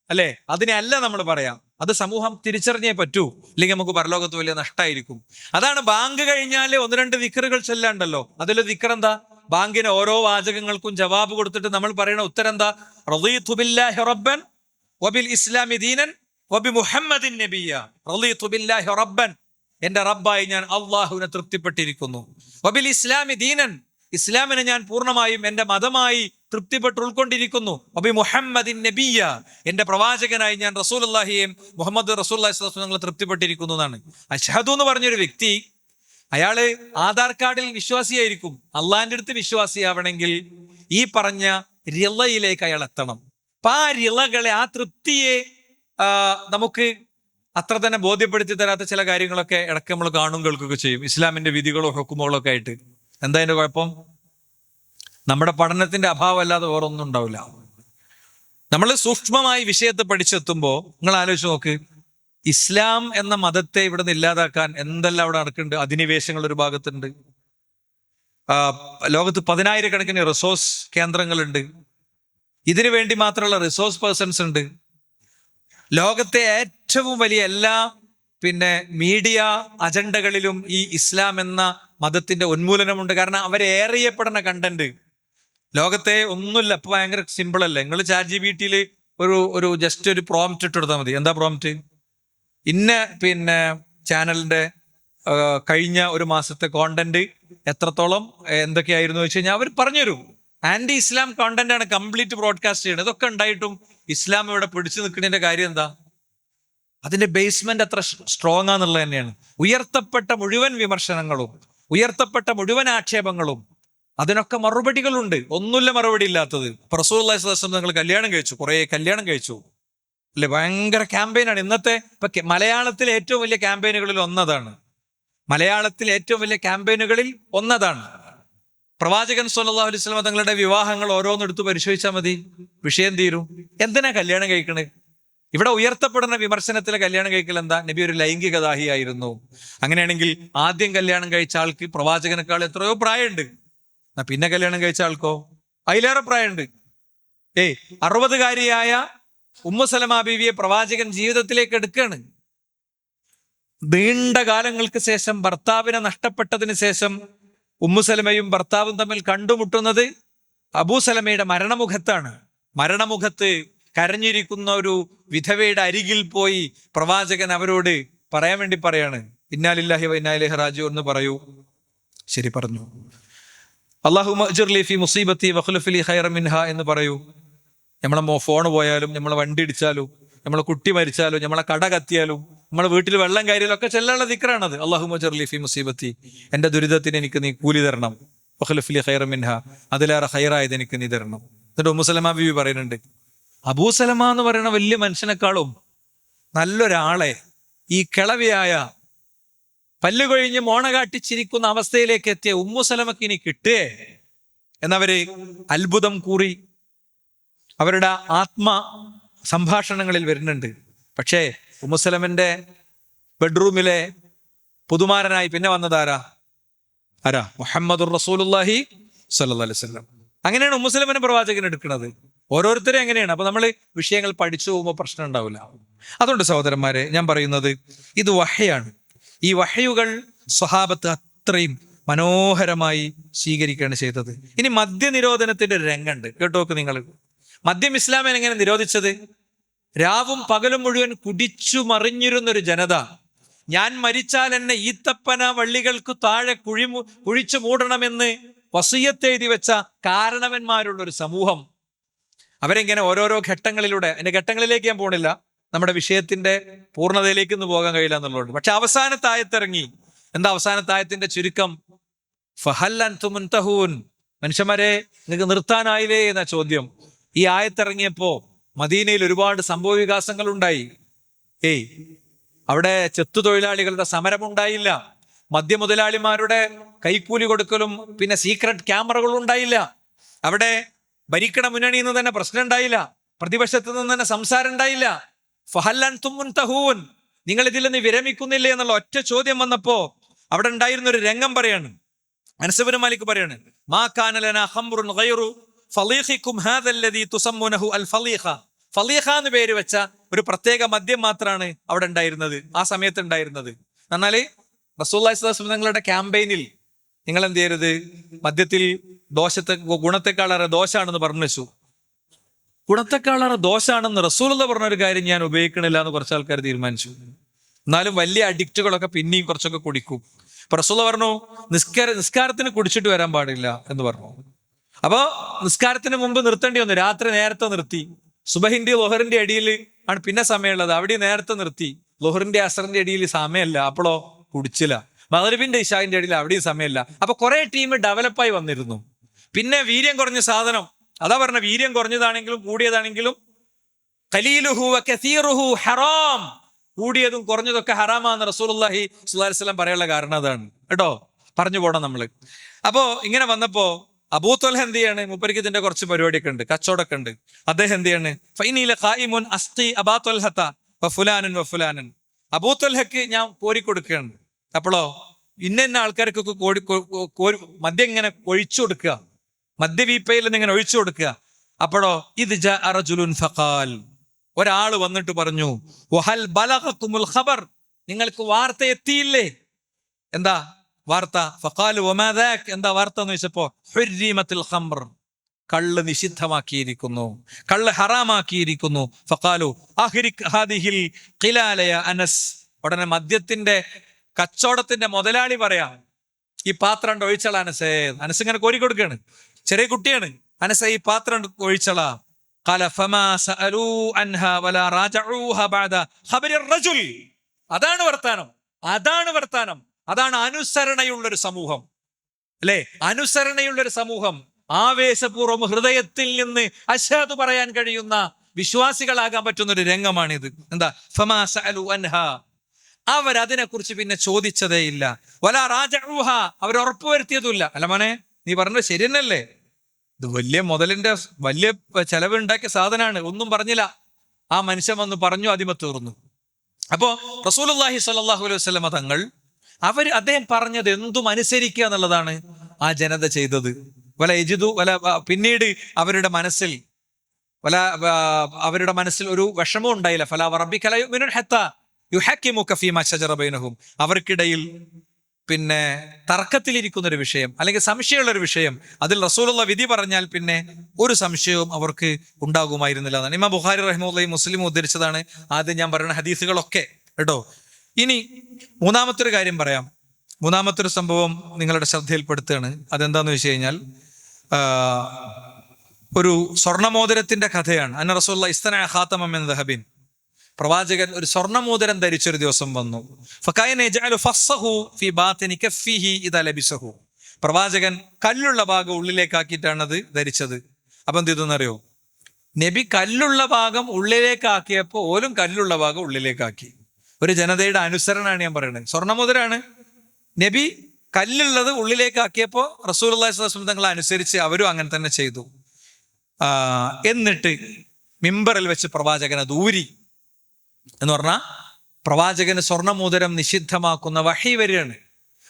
അല്ലെ? അതിനെയല്ല നമ്മൾ പറയാം. അത് സമൂഹം തിരിച്ചറിഞ്ഞേ പറ്റൂ, ഇല്ലെങ്കിൽ നമുക്ക് പരലോകത്ത് വലിയ നഷ്ടമായിരിക്കും. അതാണ് ബാങ്ക് കഴിഞ്ഞാൽ 1-2 ദിക്റുകൾ ചൊല്ലാണ്ടല്ലോ. അതിൽ ദിക്ർ എന്താ? ബാങ്കിന് ഓരോ വാചകങ്ങൾക്കും ജവാബ് കൊടുത്തിട്ട് നമ്മൾ പറയുന്ന ഉത്തരം എന്താ? റളീതു ബില്ലാഹി റബ്ബൻ വബിൽ ഇസ്ലാമി ദീനൻ വബി മുഹമ്മദിൻ നബിയ്യ. റളീതു ബില്ലാഹി റബ്ബൻ, എന്റെ റബ്ബായി ഞാൻ അള്ളാഹുവിനെ തൃപ്തിപ്പെട്ടിരിക്കുന്നു. വബിൽ ഇസ്ലാമി ദീനൻ, ഇസ്ലാമിനെ ഞാൻ പൂർണ്ണമായും എന്റെ മതമായി തൃപ്തിപ്പെട്ട് ഉൾക്കൊണ്ടിരിക്കുന്നു. അബി മുഹമ്മദിൻ നബിയ്യ, എന്റെ പ്രവാചകനായി ഞാൻ റസൂലുള്ളാഹിയെയും മുഹമ്മദ് റസൂലുള്ളാഹി സ്വല്ലല്ലാഹു അലൈഹി വസല്ലം തൃപ്തിപ്പെട്ടിരിക്കുന്നു എന്നാണ്. അഷ്ഹദു എന്ന് പറഞ്ഞൊരു വ്യക്തി, അയാള് ആധാർ കാർഡിൽ വിശ്വാസിയായിരിക്കും. അള്ളാഹിന്റെ അടുത്ത് വിശ്വാസിയാവണമെങ്കിൽ ഈ പറഞ്ഞ റിളയിലേക്ക് അയാൾ എത്തണം. അപ്പൊ ആ റിളകളെ, ആ തൃപ്തിയെ നമുക്ക് അത്ര തന്നെ ബോധ്യപ്പെടുത്തി തരാത്ത ചില കാര്യങ്ങളൊക്കെ ഇടയ്ക്ക് നമ്മൾ കാണും കേൾക്കുകയൊക്കെ ചെയ്യും. ഇസ്ലാമിന്റെ വിധികളോ ഹുക്കുമുകളോ ഒക്കെ ആയിട്ട്. എന്താ അതിന്റെ കുഴപ്പം? നമ്മുടെ പഠനത്തിന്റെ അഭാവം അല്ലാതെ വേറൊന്നും ഉണ്ടാവില്ല. നമ്മൾ സൂക്ഷ്മമായി വിഷയത്തെ പഠിച്ചെത്തുമ്പോൾ നിങ്ങൾ ആലോചിച്ച് നോക്ക്, ഇസ്ലാം എന്ന മതത്തെ ഇവിടെ നിന്ന് ഇല്ലാതാക്കാൻ എന്തെല്ലാം അവിടെ നടക്കുന്നുണ്ട്. അധിനിവേശങ്ങൾ ഒരു ഭാഗത്തുണ്ട്. ലോകത്ത് 10,000-കണക്കിന് റിസോഴ്സ് കേന്ദ്രങ്ങളുണ്ട്. ഇതിനു വേണ്ടി മാത്രമുള്ള റിസോഴ്സ് പേഴ്സൺസ് ഉണ്ട്. ലോകത്തെ ഏറ്റവും വലിയ എല്ലാ മീഡിയ അജണ്ടകളിലും ഈ ഇസ്ലാം എന്ന മതത്തിന്റെ ഉന്മൂലനമുണ്ട്. കാരണം അവരേറിയപ്പെടുന്ന കണ്ടന്റ് ലോകത്തെ ഒന്നുമില്ല. ഇപ്പൊ ഭയങ്കര സിമ്പിൾ അല്ലേ? നിങ്ങൾ ChatGPT-യിൽ ഒരു ജസ്റ്റ് ഒരു പ്രോംപ്റ്റ് ഇട്ട് കൊടുത്താൽ മതി. എന്താ പ്രോംപ്റ്റ്? ഇന്ന ചാനലിന്റെ കഴിഞ്ഞ ഒരു മാസത്തെ കോണ്ടന്റ് എത്രത്തോളം എന്തൊക്കെയായിരുന്നു വെച്ച് കഴിഞ്ഞാൽ അവർ പറഞ്ഞുതരും. ആന്റി ഇസ്ലാം കോണ്ടന്റ് ആണ് കംപ്ലീറ്റ് ബ്രോഡ്കാസ്റ്റ് ചെയ്യുന്നത്. ഇതൊക്കെ ഉണ്ടായിട്ടും ഇസ്ലാം ഇവിടെ പിടിച്ചു നിൽക്കുന്നതിന്റെ കാര്യം എന്താ? അതിന്റെ ബേസ്മെന്റ് അത്ര സ്ട്രോങ് ആണെന്നുള്ളത് തന്നെയാണ്. ഉയർത്തപ്പെട്ട മുഴുവൻ വിമർശനങ്ങളും, ഉയർത്തപ്പെട്ട മുഴുവൻ ആക്ഷേപങ്ങളും, അതിനൊക്കെ മറുപടികളുണ്ട്. ഒന്നുമില്ല മറുപടി ഇല്ലാത്തത്. റസൂലുള്ളാഹി സ്വല്ലല്ലാഹു അലൈഹി വസല്ലം നിങ്ങൾ കല്യാണം കഴിച്ചു, കുറെ കല്യാണം കഴിച്ചു അല്ലെ, ഭയങ്കര ക്യാമ്പയിനാണ് ഇന്നത്തെ. ഇപ്പൊ മലയാളത്തിലെ ഏറ്റവും വലിയ ക്യാമ്പയിനുകളിൽ ഒന്നതാണ്. മലയാളത്തിലെ ഏറ്റവും വലിയ ക്യാമ്പയിനുകളിൽ ഒന്നതാണ്. പ്രവാചകൻ സ്വല്ലല്ലാഹു അലൈഹി വസല്ലം തങ്ങളുടെ വിവാഹങ്ങൾ ഓരോന്നെടുത്ത് പരിശോധിച്ചാൽ മതി, വിഷയം തീരും. എന്തിനാ കല്യാണം കഴിക്കണേ? ഇവിടെ ഉയർത്തപ്പെടുന്ന വിമർശനത്തിലെ കല്യാണം കഴിക്കൽ എന്താ? നബി ഒരു ലൈംഗികദാഹിയായിരുന്നു. അങ്ങനെയാണെങ്കിൽ ആദ്യം കല്യാണം കഴിച്ച ആൾക്ക് പ്രവാചകനേക്കാൾ എത്രയോ പ്രായമുണ്ട്. പിന്നെ കല്യാണം കഴിച്ച ആൾക്കോ അതിലേറെ പ്രായമുണ്ട്. 60കാരിയായ ഉമ്മു സലമ ബീവിയെ പ്രവാചകൻ ജീവിതത്തിലേക്ക് എടുക്കുകയാണ്. നീണ്ട കാലങ്ങൾക്ക് ശേഷം, ഭർത്താവിനെ നഷ്ടപ്പെട്ടതിന് ശേഷം ഉമ്മു സലമയും ഭർത്താവും തമ്മിൽ കണ്ടുമുട്ടുന്നത് അബൂ സലമയുടെ മരണമുഖത്താണ്. മരണമുഖത്ത് കരഞ്ഞിരിക്കുന്ന ഒരു വിധവയുടെ അരികിൽ പോയി പ്രവാചകൻ അവരോട് പറയാൻ വേണ്ടി പറയാണ്, ഇന്നാ ലില്ലാഹി വ ഇന്നാ ഇലൈഹി റാജിഊൻ എന്ന് പറയൂ. ശരി, പറഞ്ഞു. അല്ലാഹുമ്മ അജ്ർലി ഫീ മുസീബത്തി വഖ്ലുഫ് ലി ഖൈറൻ മിൻഹാ എന്ന് പറയൂ. നമ്മളെ ഫോൺ പോയാലും, നമ്മളെ വണ്ടി ഇടിച്ചാലും, നമ്മളെ കുട്ടി മരിച്ചാലും, നമ്മളെ കട കത്തിയാലും, നമ്മളെ വീട്ടിൽ വെള്ളം കയറിയാലും ഒക്കെ ചെല്ലാനുള്ള ദിക്റാണത്. അല്ലാഹുമ്മ അജ്ർലി ഫീ മുസീബത്തി, എന്റെ ദുരിതത്തിന് എനിക്ക് നീ കൂലി തരണം. വഖ്ലുഫ് ലി ഖൈറൻ മിൻഹാ, അതിലേറെ ഖൈറായത് എനിക്ക് നീ തരണം. എന്നിട്ട് ഉമ്മു സലമ ബീവി പറയുന്നുണ്ട്, അബൂ സലമ എന്ന് പറയുന്ന വലിയ മനുഷ്യനേക്കാളും നല്ലൊരാളെ ഈ കിളവിയായ പല്ലു കൊഴിഞ്ഞ് മോണ കാട്ടിച്ചിരിക്കുന്ന അവസ്ഥയിലേക്ക് എത്തിയ ഉമ്മു സലമക്ക് ഇനി കിട്ടേ എന്നവര് അത്ഭുതം കൂറി അവരുടെ ആത്മ സംഭാഷണങ്ങളിൽ വരുന്നുണ്ട്. പക്ഷേ ഉമ്മു സലമന്റെ ബെഡ്റൂമിലെ പുതുമാരനായി പിന്നെ വന്നതാരാ? മുഹമ്മദുർ റസൂലുള്ളാഹി സ്വല്ലല്ലാഹു അലൈഹി വസല്ലം. അങ്ങനെയാണ് ഉമ്മു സലമനെ പ്രവാചകൻ എടുക്കുന്നത്. ഓരോരുത്തരും എങ്ങനെയാണ്. അപ്പൊ നമ്മൾ വിഷയങ്ങൾ പഠിച്ചു പോകുമ്പോൾ പ്രശ്നം ഉണ്ടാവില്ല. അതുകൊണ്ട് സഹോദരന്മാരെ, ഞാൻ പറയുന്നത് ഇത് വഹയാണ്. ഈ വഹയുകൾ സ്വഹാബത്ത് അത്രയും മനോഹരമായി സ്വീകരിക്കുകയാണ് ചെയ്തത്. ഇനി മദ്യനിരോധനത്തിന്റെ ഒരു രംഗമുണ്ട്, കേട്ടോക്ക് നിങ്ങൾ. മദ്യം ഇസ്ലാമിൽ എങ്ങനെ നിരോധിച്ചത്? രാവും പകലും മുഴുവൻ കുടിച്ചു മറിഞ്ഞിരുന്നൊരു ജനത, ഞാൻ മരിച്ചാൽ എന്നെ ഈത്തപ്പന വള്ളികൾക്ക് താഴെ കുഴിച്ചു മൂടണമെന്ന് വസിയ്യത്ത് എഴുതി വെച്ച കാരണവന്മാരുള്ളൊരു സമൂഹം. അവരെങ്ങനെ ഓരോരോ ഘട്ടങ്ങളിലൂടെ, അതിന്റെ ഘട്ടങ്ങളിലേക്ക് ഞാൻ പോണില്ല, നമ്മുടെ വിഷയത്തിന്റെ പൂർണ്ണതയിലേക്ക് ഒന്നും പോകാൻ കഴിയില്ല എന്നുള്ളതുകൊണ്ട്. പക്ഷെ അവസാനത്തെ ആയത്തിറങ്ങി. എന്താ അവസാനത്തെ ആയത്തിന്റെ ചുരുക്കം? ഫഹൽ അൻതും മുൻതഹൂൻ, മനുഷ്യന്മാരെ നിങ്ങൾക്ക് നിർത്താനായില്ലേ എന്ന ചോദ്യം. ഈ ആയത്തിറങ്ങിയപ്പോ മദീനയിൽ ഒരുപാട് സംഭവ വികാസങ്ങൾ ഉണ്ടായി. അവിടെ ചെത്തുതൊഴിലാളികളുടെ സമരമുണ്ടായില്ല, മദ്യമുതലാളിമാരുടെ കൈക്കൂലി കൊടുക്കലും പിന്നെ സീക്രട്ട് ക്യാമറകളും ഉണ്ടായില്ല, അവിടെ ഭരിക്കണ മുന്നണിയിൽ നിന്ന് തന്നെ പ്രശ്നം ഉണ്ടായില്ല, പ്രതിപക്ഷത്തു നിന്ന് തന്നെ സംസാരം ഉണ്ടായില്ല. ഫഹൽ അൻതും മുൻതഹൂൻ, നിങ്ങൾ ഇതിൽ നിന്ന് വിരമിക്കുന്നില്ലേ എന്നുള്ള ഒറ്റ ചോദ്യം വന്നപ്പോ അവിടെ ഉണ്ടായിരുന്ന ഒരു രംഗം പറയാണ്. അനസ് ഇബ്നു മാലിക് പറയാണ്, മാ കാന ലനാ ഖംറുൻ ഗൈറു ഫളീഖികും ഹാദല്ലദീ തുസമ്മുനഹു അൽ ഫളീഖ. ഫളീഖ എന്ന് പേര് വെച്ച ഒരു പ്രത്യേക മദ്യം മാത്രമാണ് അവിടെ ഉണ്ടായിരുന്നത്, ആ സമയത്ത് ഉണ്ടായിരുന്നത്. എന്നാല് റസൂലുള്ളാഹി സ്വല്ലല്ലാഹു അലൈഹി വസല്ലം നിങ്ങളുടെ ക്യാമ്പയിനിൽ നിങ്ങൾ എന്ത് ചെയ്യരുത്, മദ്യത്തിൽ ഗുണത്തെക്കാളേറെ ദോഷാണെന്ന് പറഞ്ഞു വെച്ചു. ഗുണത്തെക്കാളേറെ ദോഷാണെന്ന് റസൂലുള്ള പറഞ്ഞൊരു കാര്യം ഞാൻ ഉപയോഗിക്കണില്ല എന്ന് കുറച്ച് ആൾക്കാർ തീരുമാനിച്ചു. എന്നാലും വലിയ അഡിക്റ്റുകളൊക്കെ പിന്നെയും കുറച്ചൊക്കെ കുടിക്കും. ഇപ്പൊ റസൂലുള്ള പറഞ്ഞു നിസ്കാരത്തിന് കുടിച്ചിട്ട് വരാൻ പാടില്ല എന്ന് പറഞ്ഞു. അപ്പൊ നിസ്കാരത്തിന് മുമ്പ് നിർത്തേണ്ടി വന്നു. രാത്രി നേരത്തെ നിർത്തി. സുബഹിന്റെ ലൊഹറിന്റെ അടിയിൽ ആണ് പിന്നെ സമയമുള്ളത്, അവിടെ നേരത്തെ നിർത്തി. ലൊഹറിന്റെ അസറിന്റെ അടിയിൽ സമയമല്ല, അപ്പോഴോ കുടിച്ചില്ല. മഗ്‌രിബിന്റെ ഇശാഇന്റെ ഇടയിൽ അവിടെയും സമയമില്ല. അപ്പൊ കുറെ ടീം ഡെവലപ്പായി വന്നിരുന്നു. പിന്നെ വീര്യം കുറഞ്ഞ സാധനം, അതാ പറഞ്ഞ വീര്യം കുറഞ്ഞതാണെങ്കിലും കൂടിയതാണെങ്കിലും ഖലീലുഹു വ കസീറുഹു ഹറാം, കൂടിയതും കുറഞ്ഞതൊക്കെ ഹറാമാന്ന് റസൂലുള്ളാഹി സ്വല്ലല്ലാഹു അലൈഹി വസല്ലം പറയാനുള്ള കാരണം അതാണ് കേട്ടോ, പറഞ്ഞു പോണം നമ്മള്. അപ്പോ ഇങ്ങനെ വന്നപ്പോ അബൂ ത്വൽഹ എന്ത് ചെയ്യാണ്? മൂപ്പർക്ക് ഇതിന്റെ കുറച്ച് പരിപാടിയൊക്കെ ഉണ്ട്, കച്ചവടമൊക്കെ ഉണ്ട്. അദ്ദേഹം എന്ത് ചെയ്യാണ്? ഫൈനീല ഖായിമുൻ അസ്ഖി അബാ ത്വൽഹത വഫുലാനൻ വഫുലാനൻ, അബൂ ത്വൽഹക്ക് ഞാൻ കോരിക്കൊടുക്കുകയാണ്. അപ്പോഴോ ഇന്ന ആൾക്കാർക്കൊക്കെ മദ്യം ഇങ്ങനെ ഒഴിച്ചു കൊടുക്കുക, മദ്യവീപ്പയിൽ നിന്ന് ഇങ്ങനെ ഒഴിച്ചു കൊടുക്കുക. അപ്പോഴോ ഇത് ജാഅ റജുലുൻ ഫഖാൽ, ഒരാൾ വന്നിട്ട് പറഞ്ഞു, വഹൽ ബലഗകുമുൽ ഖബർ, നിങ്ങൾക്ക് വാർത്ത എത്തിയില്ലേ? എന്താ വാർത്ത? ഫഖാലു വമാ ദാക്, എന്താ വാർത്ത എന്ന് ചോദിച്ചപ്പോ ഹുർരിമത്തുൽ ഖംർ, കള്ള് നിഷിദ്ധമാക്കിയിരിക്കുന്നു, കള്ള് ഹറാമാക്കിയിരിക്കുന്നു. ഫഖാലു അഹ്രിക് ഹാദിഹിൽ ഖിലാല യാ അനസ്, ഉടനെ മദ്യത്തിന്റെ കച്ചവടത്തിന്റെ മുതലാളി പറയാം, ഈ പാത്രം ഒഴിച്ചള അനസേ. അനസ് ഇങ്ങനെ കോരി കൊടുക്കുകയാണ്, ചെറിയ കുട്ടിയാണ്. അനസ ഈ പാത്രം ഒഴിച്ചള. അതാണ് വർത്താനം, അതാണ് വർത്താനം. അതാണ് അനുസരണയുള്ളൊരു സമൂഹം, അല്ലെ? അനുസരണയുള്ളൊരു സമൂഹം, ആവേശപൂർവ്വം ഹൃദയത്തിൽ നിന്ന് അശ്ഹാദു പറയാൻ കഴിയുന്ന വിശ്വാസികളാകാൻ പറ്റുന്ന ഒരു രംഗമാണിത്. എന്താ? ഫമാ സഅലു അൻഹാ, അവരതിനെ കുറിച്ച് പിന്നെ ചോദിച്ചതേ ഇല്ല. വലാ റാജഊഹ, അവർ ഉറപ്പുവരുത്തിയതുമില്ല. അല്ല മോനെ, നീ പറഞ്ഞത് ശരി തന്നെയല്ലേ, ഇത് വലിയ മുതലിന്റെ വലിയ ചെലവ് ഉണ്ടാക്കിയ സാധനമാണ്, ഒന്നും പറഞ്ഞില്ല. ആ മനുഷ്യൻ വന്ന് പറഞ്ഞു, അതിമ തീർന്നു. അപ്പോ റസൂലുള്ളാഹി സ്വല്ലല്ലാഹു അലൈഹി വസല്ലമ തങ്ങൾ അദ്ദേഹം പറഞ്ഞത് എന്തും അനുസരിക്കുക എന്നുള്ളതാണ് ആ ജനത ചെയ്തത്. പിന്നീട് അവരുടെ മനസ്സിൽ ഒരു വിഷമം ഉണ്ടായില്ല. ഫലാ വറബ്ബിക ലാ യുഅ്മിനൂന ഹത്താ യുഹക്കിമുക ഫീമാ ശജറ ബൈനഹും, അവർക്കിടയിൽ പിന്നെ തർക്കത്തിലിരിക്കുന്ന ഒരു വിഷയം അല്ലെങ്കിൽ സംശയമുള്ളൊരു വിഷയം, അതിൽ റസൂലുള്ള വിധി പറഞ്ഞാൽ പിന്നെ ഒരു സംശയവും അവർക്ക് ഉണ്ടാകുമായിരുന്നില്ല എന്നാണ് ഇമാം ബുഖാരി റഹിമഹുല്ലാഹി മുസ്ലിം ഉദ്ധരിച്ചതാണ് ആദ്യം ഞാൻ പറയുന്ന ഹദീസുകളൊക്കെ കേട്ടോ. ഇനി മൂന്നാമത്തൊരു കാര്യം പറയാം. മൂന്നാമത്തൊരു സംഭവം നിങ്ങളുടെ ശ്രദ്ധയിൽപ്പെടുത്തുകയാണ്. അതെന്താന്ന് വെച്ച് കഴിഞ്ഞാൽ ഒരു സ്വർണ്ണമോതിരത്തിന്റെ കഥയാണ്. അന്ന റസൂലുള്ളാഹി ഇസ്തനഅ ഖാതമൻ മിൻ ദഹബിൻ, പ്രവാചകൻ ഒരു സ്വർണ്ണമോതിരം ധരിച്ചൊരു ദിവസം വന്നു. ഫകാന യജ്അലു ഫസ്സഹു ഫീ ബാതിനി കഫ്ഫിഹി ഇദാ ലബിസഹു, പ്രവാചകൻ കല്ലുള്ള ഭാഗം ഉള്ളിലേക്കാക്കിയിട്ടാണ് അത് ധരിച്ചത്. അപ്പം എന്ത് ചെയ്തെന്നറിയോ? നബി കല്ലുള്ള ഭാഗം ഉള്ളിലേക്കാക്കിയപ്പോൾ ഓലും കല്ലുള്ള ഭാഗം ഉള്ളിലേക്കാക്കി. ഒരു ജനതയുടെ അനുസരണമാണ് ഞാൻ പറയുന്നത്. സ്വർണ്ണമോതിരാണ്, നബി കല്ലുള്ളത് ഉള്ളിലേക്കാക്കിയപ്പോൾ റസൂലുള്ളാഹി സ്വല്ലല്ലാഹു അലൈഹി വസല്ലം തങ്ങളെ അനുസരിച്ച് അവരും അങ്ങനെ തന്നെ ചെയ്തു. എന്നിട്ട് മിമ്പറിൽ വെച്ച് പ്രവാചകൻ അത് ഊരി. എന്ന് പറഞ്ഞാൽ പ്രവാചകന് സ്വർണ്ണമോതിരം നിഷിദ്ധമാക്കുന്ന വഹി വരികയാണ്.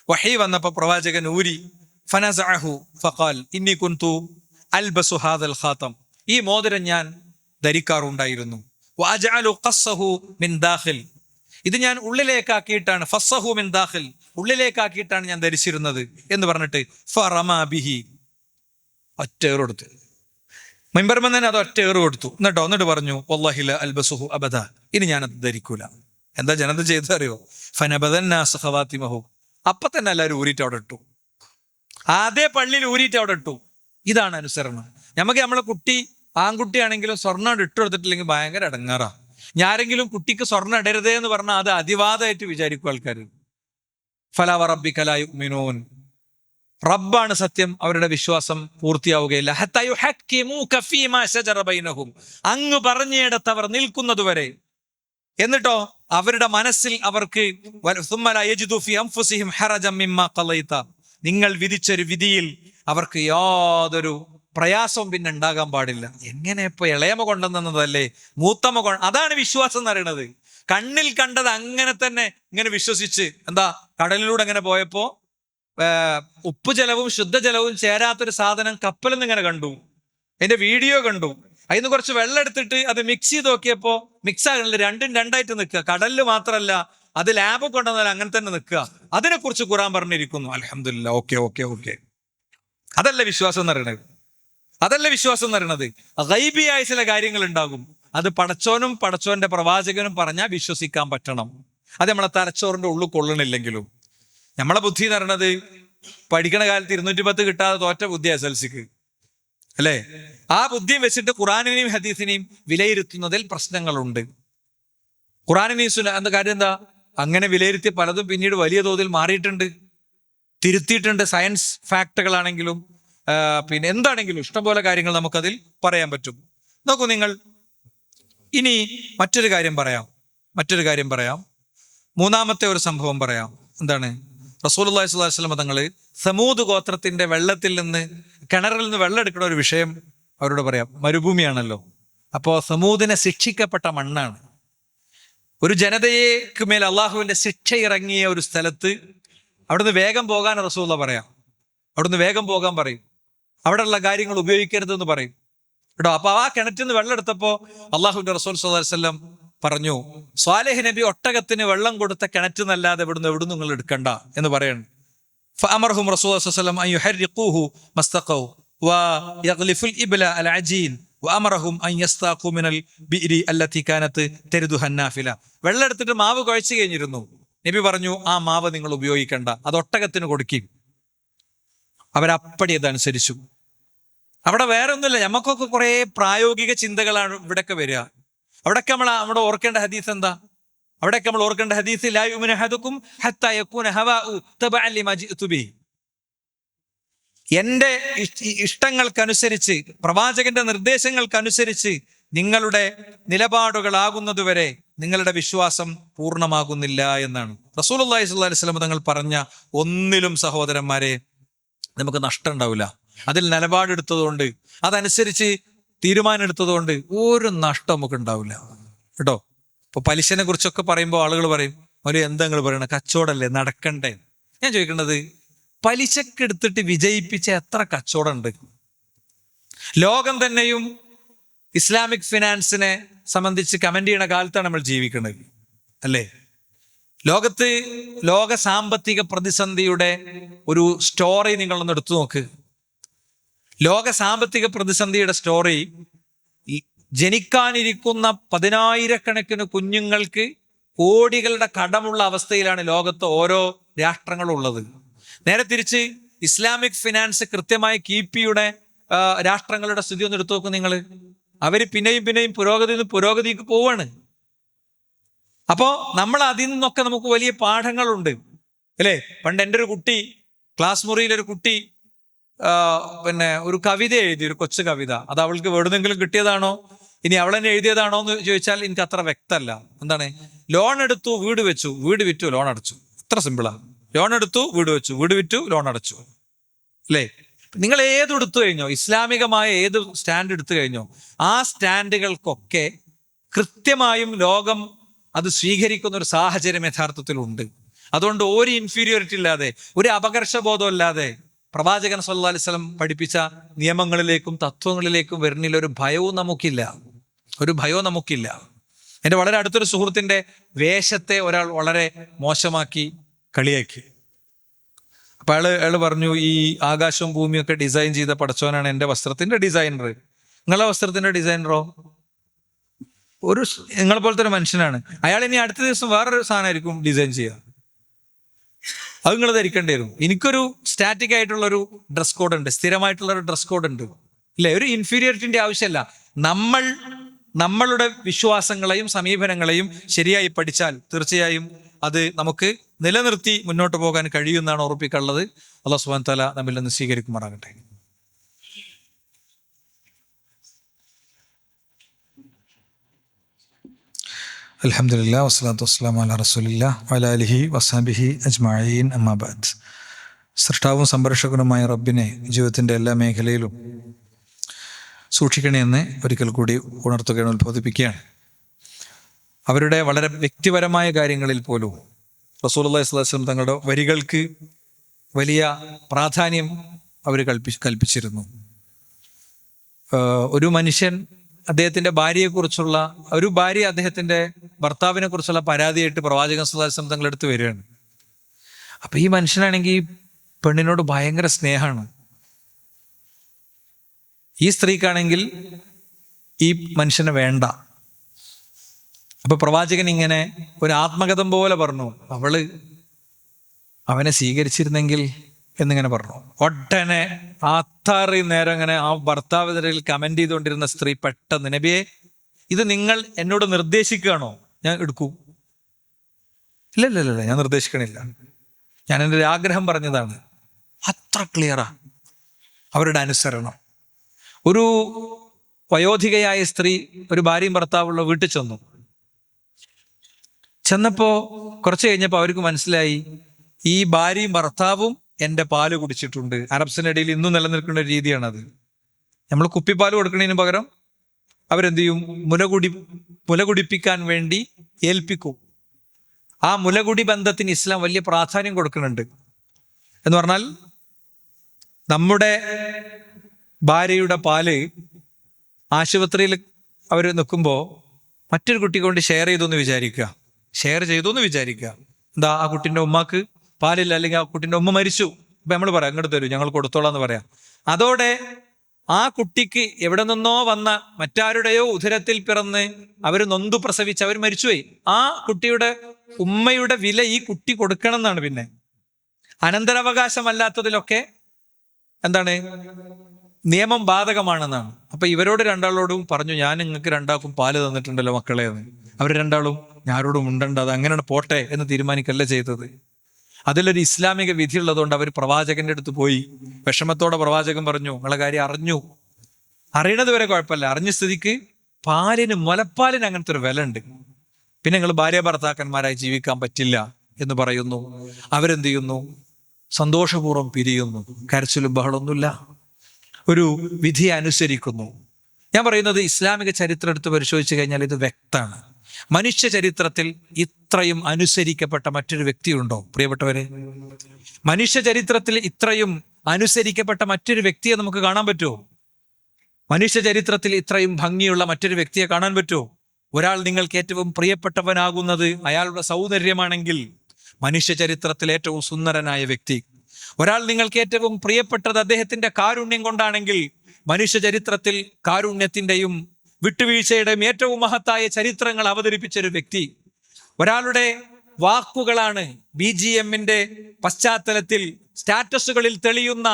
വഹി വന്നപ്പോൾ പ്രവാചകൻ ഊരി. ഫനസഅഹു ഫഖാൽ ഇന്നി കുൻതു അൽബസു ഹാദൽ ഖാതം, ഈ മോതിരം ഞാൻ ധരിക്കാറുണ്ടായിരുന്നു. വഅജ്അലു ഖസ്സഹു മിൻ ദാഖിൽ, ഇത് ഞാൻ ഉള്ളിലേക്കാക്കിയിട്ടാണ്, ഫസ്സഹു മിൻ ദാഖിൽ, ഉള്ളിലേക്കാക്കിയിട്ടാണ് ഞാൻ ധരിച്ചിരുന്നത് എന്ന് പറഞ്ഞിട്ട് ഫറമാ ബിഹി, ഒറ്റ ഏറ് കൊടുത്തു. മിമ്പർമൻ തന്നെ അത് ഒറ്റ ഏറ് കൊടുത്തു. എന്നിട്ട് പറഞ്ഞു വല്ലാഹി ലാ അൽബസുഹു അബദ, ഇനി ഞാനത് ധരിക്കൂല. എന്താ ജനത ചെയ്തറിയോ? ഫനബദന്നാസ് ഖവാതിമഹു, അപ്പൊ തന്നെ എല്ലാവരും ഊരിയിട്ട് അവിടെ ഇട്ടു. അതേ പള്ളിയിൽ ഊരിയിട്ട് അവിടെ ഇട്ടു. ഇതാണ് അനുസരണം. നമുക്ക് നമ്മളെ കുട്ടി ആൺകുട്ടിയാണെങ്കിലും സ്വർണ്ണം ഇട്ട് കൊടുത്തിട്ടില്ലെങ്കിൽ ഭയങ്കര ഇടങ്ങാറാ. ഞാരെങ്കിലും കുട്ടിക്ക് സ്വർണ്ണം ഇടരുതേ എന്ന് പറഞ്ഞാൽ അത് അതിവാദമായിട്ട് വിചാരിക്കും ആൾക്കാർ. ഫലാ വറബ്ബിക ലാ യുഅ്മിനൂൻ, റബ്ബാണ് സത്യം, അവരുടെ വിശ്വാസം പൂർത്തിയാവുകയില്ല. ഹത്താ യുഹക്കിമൂക ഫീമാ ശജറ ബൈനഹും, അങ്ങ് പറഞ്ഞിടത്ത് അവർ നിൽക്കുന്നതുവരെ. എന്നിട്ടോ അവരുടെ മനസ്സിൽ അവർക്ക് സുമ്മ ലാ യജിദു ഫീ അൻഫുസിഹിം ഹറജൻ മിമ്മാ ഖളൈത, നിങ്ങൾ വിധിച്ചൊരു വിധിയിൽ അവർക്ക് യാതൊരു പ്രയാസവും പിന്നെ ഉണ്ടാകാൻ പാടില്ല. എങ്ങനെ ഇപ്പൊ ഇളയമ കൊണ്ടുവന്നതല്ലേ മൂത്തമ്മ അതാണ് വിശ്വാസം എന്ന് പറയുന്നത്. കണ്ണിൽ കണ്ടത് അങ്ങനെ തന്നെ ഇങ്ങനെ വിശ്വസിച്ച്, എന്താ കടലിലൂടെ അങ്ങനെ പോയപ്പോ ഉപ്പ് ജലവും ശുദ്ധജലവും ചേരാത്തൊരു സാധനം കപ്പലിൽ നിന്ന് ഇങ്ങനെ കണ്ടു, അതിന്റെ വീഡിയോ കണ്ടു. അതിന് കുറച്ച് വെള്ളം എടുത്തിട്ട് അത് മിക്സ് ചെയ്ത് നോക്കിയപ്പോ മിക്സ് ആകണില്ല, രണ്ടും രണ്ടായിട്ട് നിൽക്കുക. കടലിൽ മാത്രമല്ല, അത് ലാബ് കൊണ്ടുവന്നാൽ അങ്ങനെ തന്നെ നിൽക്കുക. അതിനെക്കുറിച്ച് ഖുർആൻ പറഞ്ഞിരിക്കുന്നു. അൽഹംദുലില്ലാ, ഓക്കെ ഓക്കെ ഓക്കെ. അതല്ല വിശ്വാസം എന്ന് പറയുന്നത്. അതല്ല വിശ്വാസം എന്ന് പറയുന്നത്. ഗൈബിയായ ചില കാര്യങ്ങൾ ഉണ്ടാകും, അത് പടച്ചോനും പടച്ചോന്റെ പ്രവാചകനും പറഞ്ഞാൽ വിശ്വസിക്കാൻ പറ്റണം. അത് നമ്മളെ തലച്ചോറിന്റെ ഉള്ളിൽ കൊള്ളണില്ലെങ്കിലും. നമ്മളെ ബുദ്ധി എന്ന് പറയുന്നത് പഠിക്കണ കാലത്ത് 210 കിട്ടാതെ തോറ്റ ബുദ്ധി SLCക്ക്, അല്ലേ? ആ ബുദ്ധിയും വെച്ചിട്ട് ഖുറാനിനെയും ഹദീസിനെയും വിലയിരുത്തുന്നതിൽ പ്രശ്നങ്ങളുണ്ട്. ഖുറാനിനെയും എന്താ കാര്യം എന്താ? അങ്ങനെ വിലയിരുത്തിയ പലതും പിന്നീട് വലിയ തോതിൽ മാറിയിട്ടുണ്ട്, തിരുത്തിയിട്ടുണ്ട്. സയൻസ് ഫാക്ടുകളാണെങ്കിലും പിന്നെ എന്താണെങ്കിലും ഇഷ്ടംപോലെ കാര്യങ്ങൾ നമുക്കതിൽ പറയാൻ പറ്റും. നോക്കൂ നിങ്ങൾ, ഇനി മറ്റൊരു കാര്യം പറയാം. മൂന്നാമത്തെ ഒരു സംഭവം പറയാം. എന്താണ്? റസൂലുള്ളാഹി സ്വല്ലല്ലാഹു അലൈഹി വസല്ലം തങ്ങൾ സമൂദ് ഗോത്രത്തിന്റെ വെള്ളത്തിൽ നിന്ന്, കിണറിൽ നിന്ന് വെള്ളം എടുക്കുന്ന ഒരു വിഷയം അവരോട് പറയാം. മരുഭൂമിയാണല്ലോ, അപ്പോൾ സമൂദിനെ ശിക്ഷിക്കപ്പെട്ട മണ്ണാണ്. ഒരു ജനതയ്ക്ക് മേൽ അള്ളാഹുവിന്റെ ശിക്ഷ ഇറങ്ങിയ ഒരു സ്ഥലത്ത് അവിടുന്ന് വേഗം പോകാൻ റസൂലുള്ളാഹി പറയാം. അവിടുന്ന് വേഗം പോകാൻ പറയും. അവിടെയുള്ള കാര്യങ്ങൾ ഉപയോഗിക്കരുതെന്ന് പറയും കേട്ടോ. അപ്പൊ ആ കിണറ്റിൽ നിന്ന് വെള്ളം എടുത്തപ്പോ അള്ളാഹുവിന്റെ റസൂൽ സ്വല്ലല്ലാഹു അലൈഹി വസല്ലം പറഞ്ഞു, സ്വാലിഹ് നബി ഒട്ടകത്തിന് വെള്ളം കൊടുത്ത കിണറ്റിന്നല്ലാതെ എവിടുന്ന് നിങ്ങൾ എടുക്കണ്ട എന്ന് പറയണം. ഫഅമറഹും റസൂലുള്ളാഹി സ്വല്ലല്ലാഹു അലൈഹി വസല്ലം അൻ യുഹർരിഖൂഹു മസ്തഖൂ വയഗ്ലിഫുൽ ഇബ്ല അൽ അജീൻ വഅമറഹും അൻ യസ്താഖൂ മിനൽ ബിഇരി അല്ലതി കാനത് തരിദുഹൻ നാഫില. വെള്ളം എടുത്തിട്ട് മാവ് കുഴച്ചു കഴിഞ്ഞിരുന്നു. നബി പറഞ്ഞു, ആ മാവ് നിങ്ങൾ ഉപയോഗിക്കണ്ട, അത് ഒട്ടകത്തിന് കൊടുക്കും. അവരപ്പടി അതനുസരിച്ചു. അവിടെ വേറെ ഒന്നുമില്ല. നമുക്കൊക്കെ കുറെ പ്രായോഗിക ചിന്തകളാണ് ഇവിടെയൊക്കെ വരിക. അവിടെയൊക്കെ നമ്മൾ ഓർക്കേണ്ട ഹദീസ് എന്താ? അവിടെയൊക്കെ നമ്മൾ ഓർക്കേണ്ട ഹദീസ് ലാ യുമിനു അഹദുക്കും ഹത്താ യകൂന ഹവാഉ തബഅൻ ലിമാ ജിഅതു ബിഹി. എന്റെ ഇഷ്ടങ്ങൾക്കനുസരിച്ച്, പ്രവാചകന്റെ നിർദ്ദേശങ്ങൾക്കനുസരിച്ച് നിങ്ങളുടെ നിലപാടുകളാകുന്നതുവരെ നിങ്ങളുടെ വിശ്വാസം പൂർണ്ണമാകുന്നില്ല എന്നാണ് റസൂലുള്ളാഹി സ്വല്ലല്ലാഹി അലൈഹി വസല്ലം തങ്ങൾ പറഞ്ഞ ഒന്നിലും സഹോദരന്മാരെ നമുക്ക് നഷ്ടം ഉണ്ടാവില്ല. അതിൽ നിലപാടെടുത്തതുകൊണ്ട്, അതനുസരിച്ച് തീരുമാനം എടുത്തതുകൊണ്ട് ഒരു നഷ്ടം നമുക്ക് ഉണ്ടാവില്ല കേട്ടോ. ഇപ്പൊ പലിശനെ കുറിച്ചൊക്കെ പറയുമ്പോൾ ആളുകൾ പറയും, ഒരു എന്താ നിങ്ങൾ പറയണ, കച്ചവടമല്ലേ, നടക്കണ്ടേ? ഞാൻ ചോദിക്കുന്നത്, പലിശക്ക് എടുത്തിട്ട് വിജയിപ്പിച്ച എത്ര കച്ചവടം ഉണ്ട്? ലോകം തന്നെയും ഇസ്ലാമിക് ഫിനാൻസിനെ സംബന്ധിച്ച് കമന്റ് ചെയ്യണ കാലത്താണ് നമ്മൾ ജീവിക്കുന്നത്, അല്ലേ? ലോകത്ത് ലോക സാമ്പത്തിക പ്രതിസന്ധിയുടെ ഒരു സ്റ്റോറി നിങ്ങളൊന്ന് എടുത്തു നോക്ക്. ലോക സാമ്പത്തിക പ്രതിസന്ധിയുടെ സ്റ്റോറി, ജനിക്കാനിരിക്കുന്ന 10,000-കണക്കിന് കുഞ്ഞുങ്ങൾക്ക് കോടികളുടെ കടമുള്ള അവസ്ഥയിലാണ് ലോകത്ത് ഓരോ രാഷ്ട്രങ്ങളും ഉള്ളത്. നേരെ തിരിച്ച് ഇസ്ലാമിക് ഫിനാൻസ് കൃത്യമായി കീപ്പിയുടെ രാഷ്ട്രങ്ങളുടെ സ്ഥിതി ഒന്ന് എടുത്തു നോക്കും നിങ്ങൾ. അവര് പിന്നെയും പുരോഗതിക്ക് പോവാണ്. അപ്പോ നമ്മൾ അതിൽ നിന്നൊക്കെ നമുക്ക് വലിയ പാഠങ്ങളുണ്ട്, അല്ലേ? പണ്ട് എൻ്റെ ഒരു കുട്ടി, ക്ലാസ് മുറിയിലൊരു കുട്ടി ഒരു കവിത എഴുതി, ഒരു കൊച്ചു കവിത. അത് അവൾക്ക് എവിടുന്നെങ്കിലും കിട്ടിയതാണോ, ഇനി അവൾ തന്നെ എഴുതിയതാണോ എന്ന് ചോദിച്ചാൽ എനിക്ക് അത്ര വ്യക്തമല്ല. എന്താണ്? ലോൺ എടുത്തു, വീട് വെച്ചു, വീട് വിറ്റു, ലോൺ അടച്ചു. അത്ര സിമ്പിളാ. ലോൺ എടുത്തു, വീട് വെച്ചു, വീട് വിറ്റു, ലോൺ അടച്ചു, അല്ലേ? നിങ്ങൾ ഏതെടുത്തു കഴിഞ്ഞോ, ഇസ്ലാമികമായ ഏത് സ്റ്റാൻഡ് എടുത്തു കഴിഞ്ഞോ, ആ സ്റ്റാൻഡുകൾക്കൊക്കെ കൃത്യമായും ലോകം അത് സ്വീകരിക്കുന്ന ഒരു സാഹചര്യം യഥാർത്ഥത്തിലുണ്ട്. അതുകൊണ്ട് ഒരു ഇൻഫീരിയോറിറ്റി ഇല്ലാതെ, ഒരു അപകർഷബോധം ഇല്ലാതെ പ്രവാചകൻ സല്ലല്ലാഹു അലൈഹി വസല്ലം പഠിപ്പിച്ച നിയമങ്ങളിലേക്കും തത്വങ്ങളിലേക്കും വരുന്നില്ല ഒരു ഭയവും നമുക്കില്ല. എൻ്റെ വളരെ അടുത്തൊരു സുഹൃത്തിന്റെ വേഷത്തെ ഒരാൾ വളരെ മോശമാക്കി കളിയാക്കി. അപ്പൊ അയാള് പറഞ്ഞു, ഈ ആകാശവും ഭൂമിയൊക്കെ ഡിസൈൻ ചെയ്ത പടച്ചവനാണ് എൻ്റെ വസ്ത്രത്തിന്റെ ഡിസൈനർ. നിങ്ങളുടെ വസ്ത്രത്തിന്റെ ഡിസൈനറോ നിങ്ങളെ പോലത്തെ ഒരു മനുഷ്യനാണ്. അയാൾ ഇനി അടുത്ത ദിവസം വേറൊരു സാധനമായിരിക്കും ഡിസൈൻ ചെയ്യുക. അത് നിങ്ങൾ ധരിക്കേണ്ടി വരും. എനിക്കൊരു സ്റ്റാറ്റിക് ആയിട്ടുള്ളൊരു ഡ്രസ് കോഡ് ഉണ്ട്, സ്ഥിരമായിട്ടുള്ളൊരു ഡ്രസ് കോഡ് ഉണ്ട്, ഇല്ലേ? ഒരു ഇൻഫീരിയോറിറ്റിന്റെ ആവശ്യമല്ല. നമ്മളുടെ വിശ്വാസങ്ങളെയും സമീപനങ്ങളെയും ശരിയായി പഠിച്ചാൽ തീർച്ചയായും അത് നമുക്ക് നിലനിർത്തി മുന്നോട്ട് പോകാൻ കഴിയുമെന്നാണ് ഉറപ്പിക്കാനുള്ളത്. അല്ലാഹു സുബ്ഹാനഹു വ തആല നമ്മിൽ നിന്ന് സ്വീകരിക്കുമാറാകട്ടെ. അൽഹംദുലില്ലാഹി വസ്സലാത്തു വസ്സലാമു അലാ റസൂലില്ലാഹി വഅലാ ആലിഹി വസ്ഹബിഹി അജ്മഈൻ, അമ്മാ ബഅദ്. സൃഷ്ടാവും സംരക്ഷകനുമായ റബ്ബിനെ ജീവിതത്തിൻ്റെ എല്ലാ മേഖലയിലും സൂക്ഷിക്കണമെന്ന് ഒരിക്കൽ കൂടി ഉണർത്തുകയാണ്, ഉത്ബോധിപ്പിക്കുകയാണ്. അവരുടെ വളരെ വ്യക്തിപരമായ കാര്യങ്ങളിൽ പോലും റസൂലുള്ളാഹി സ്വല്ലല്ലാഹു അലൈഹി വസല്ലം തങ്ങളുടെ വരികൾക്ക് വലിയ പ്രാധാന്യം അവർ കൽപ്പിച്ചിരുന്നു. ഒരു മനുഷ്യൻ അദ്ദേഹത്തിന്റെ ഭാര്യയെക്കുറിച്ചുള്ള, ഒരു ഭാര്യ അദ്ദേഹത്തിന്റെ ഭർത്താവിനെ കുറിച്ചുള്ള പരാതിയായിട്ട് പ്രവാചകൻ സല്ലല്ലാഹു അലൈഹി വസല്ലം തങ്ങളുടെ അടുത്ത് വരികയാണ്. അപ്പൊ ഈ മനുഷ്യനാണെങ്കിൽ പെണ്ണിനോട് ഭയങ്കര സ്നേഹമാണ്. ഈ സ്ത്രീക്കാണെങ്കിൽ ഈ മനുഷ്യനെ വേണ്ട. അപ്പൊ പ്രവാചകൻ ഇങ്ങനെ ഒരു ആത്മകഥം പോലെ പറഞ്ഞു, അവനെ സ്വീകരിച്ചിരുന്നെങ്കിൽ എന്നിങ്ങനെ പറഞ്ഞു. ഒട്ടനെ അത്രയും നേരം ഇങ്ങനെ ആ ഭർത്താവിനെതിരെ കമന്റ് ചെയ്തുകൊണ്ടിരുന്ന സ്ത്രീ പെട്ടെന്ന്, നബിയെ, ഇത് നിങ്ങൾ എന്നോട് നിർദ്ദേശിക്കുകയാണോ? ഞാൻ എടുക്കൂ. ഇല്ല, ഞാൻ നിർദ്ദേശിക്കണില്ല, ഞാൻ എൻ്റെ ഒരു ആഗ്രഹം പറഞ്ഞതാണ്. അത്ര ക്ലിയറാ അവരുടെ അനുസരണം. ഒരു വയോധികയായ സ്ത്രീ ഒരു ഭാര്യയും ഭർത്താവുള്ള വീട്ടിൽ ചെന്നപ്പോ കുറച്ച് കഴിഞ്ഞപ്പോൾ അവർക്ക് മനസ്സിലായി, ഈ ഭാര്യയും ഭർത്താവും എൻ്റെ പാല് കുടിച്ചിട്ടുണ്ട്. അറബ്സിന്റെ ഇടയിൽ ഇന്നും നിലനിൽക്കുന്ന ഒരു രീതിയാണത്. നമ്മൾ കുപ്പിപ്പാല് കൊടുക്കുന്നതിന് പകരം അവരെന്ത് ചെയ്യും? മുലകുടിപ്പിക്കാൻ വേണ്ടി ഏൽപ്പിക്കും. ആ മുലകുടി ബന്ധത്തിന് ഇസ്ലാം വലിയ പ്രാധാന്യം കൊടുക്കുന്നുണ്ട്. എന്ന് പറഞ്ഞാൽ നമ്മുടെ ഭാര്യയുടെ പാല് ആശുപത്രിയിൽ അവർ നിൽക്കുമ്പോൾ മറ്റൊരു കുട്ടി കൊണ്ട് ഷെയർ ചെയ്തു എന്ന് വിചാരിക്കുക. എന്താ, ആ കുട്ടീൻ്റെ ഉമ്മാക്ക് പാലില്ല, അല്ലെങ്കിൽ ആ കുട്ടീൻ്റെ ഉമ്മ മരിച്ചു, ഇപ്പം നമ്മൾ പറയാം, ഇങ്ങോട്ട് തരൂ, ഞങ്ങൾ കൊടുത്തോളാം എന്ന് പറയാം. അതോടെ ആ കുട്ടിക്ക് എവിടെ നിന്നോ വന്ന മറ്റാരുടെയോ ഉദരത്തിൽ പിറന്ന് അവർ നൊന്തു പ്രസവിച്ച് അവർ മരിച്ചുപോയി. ആ കുട്ടിയുടെ ഉമ്മയുടെ വില ഈ കുട്ടി കൊടുക്കണം എന്നാണ്. പിന്നെ അനന്തരാവകാശമല്ലാത്തതിലൊക്കെ എന്താണ് നിയമം ബാധകമാണെന്നാണ്. അപ്പൊ ഇവരോട് രണ്ടാളോടും പറഞ്ഞു, ഞാൻ നിങ്ങൾക്ക് രണ്ടാൾക്കും പാല് തന്നിട്ടുണ്ടല്ലോ മക്കളെ എന്ന്. അവർ രണ്ടാളും ഞാരോടും ഉണ്ടണ്ട, അത് അങ്ങനെയാണ് പോട്ടെ എന്ന് തീരുമാനിക്കല്ല ചെയ്തത്. അതിലൊരു ഇസ്ലാമിക വിധി ഉള്ളതുകൊണ്ട് അവർ പ്രവാചകന്റെ അടുത്ത് പോയി. വിഷമത്തോടെ പ്രവാചകൻ പറഞ്ഞു, നിങ്ങളെ കാര്യം അറിഞ്ഞു, അറിയണത് വരെ കുഴപ്പമില്ല, അറിഞ്ഞ സ്ഥിതിക്ക് മുലപ്പാലിന് അങ്ങനത്തെ ഒരു വില ഉണ്ട്, പിന്നെ നിങ്ങൾ ഭാര്യ ഭർത്താക്കന്മാരായി ജീവിക്കാൻ പറ്റില്ല എന്ന് പറയുന്നു. അവരെന്ത് ചെയ്യുന്നു? സന്തോഷപൂർവ്വം പിരിയുന്നു. കരച്ചിലും ബഹളമൊന്നുമില്ല, ഒരു വിധിയെ അനുസരിക്കുന്നു. ഞാൻ പറയുന്നത് ഇസ്ലാമിക ചരിത്രം എടുത്ത് പരിശോധിച്ചു കഴിഞ്ഞാൽ ഇത് വ്യക്തമാണ്. മനുഷ്യ ചരിത്രത്തിൽ ഇത്രയും അനുസരിക്കപ്പെട്ട മറ്റൊരു വ്യക്തിയുണ്ടോ പ്രിയപ്പെട്ടവരെ? മനുഷ്യ ചരിത്രത്തിൽ ഇത്രയും അനുസരിക്കപ്പെട്ട മറ്റൊരു വ്യക്തിയെ നമുക്ക് കാണാൻ പറ്റുമോ? മനുഷ്യ ചരിത്രത്തിൽ ഇത്രയും ഭംഗിയുള്ള മറ്റൊരു വ്യക്തിയെ കാണാൻ പറ്റുമോ? ഒരാൾ നിങ്ങൾക്ക് ഏറ്റവും പ്രിയപ്പെട്ടവനാകുന്നത് അയാളുടെ സൗന്ദര്യമാണെങ്കിൽ മനുഷ്യ ചരിത്രത്തിൽ ഏറ്റവും സുന്ദരനായ വ്യക്തി. ഒരാൾ നിങ്ങൾക്ക് ഏറ്റവും പ്രിയപ്പെട്ടത് അദ്ദേഹത്തിന്റെ കാരുണ്യം കൊണ്ടാണെങ്കിൽ മനുഷ്യ ചരിത്രത്തിൽ കാരുണ്യത്തിന്റെയും വിട്ടുവീഴ്ചയുടെയും ഏറ്റവും മഹത്തായ ചരിത്രങ്ങൾ അവതരിപ്പിച്ചൊരു വ്യക്തി. ഒരാളുടെ വാക്കുകളാണ് BGMന്റെ പശ്ചാത്തലത്തിൽ സ്റ്റാറ്റസുകളിൽ തെളിയുന്ന,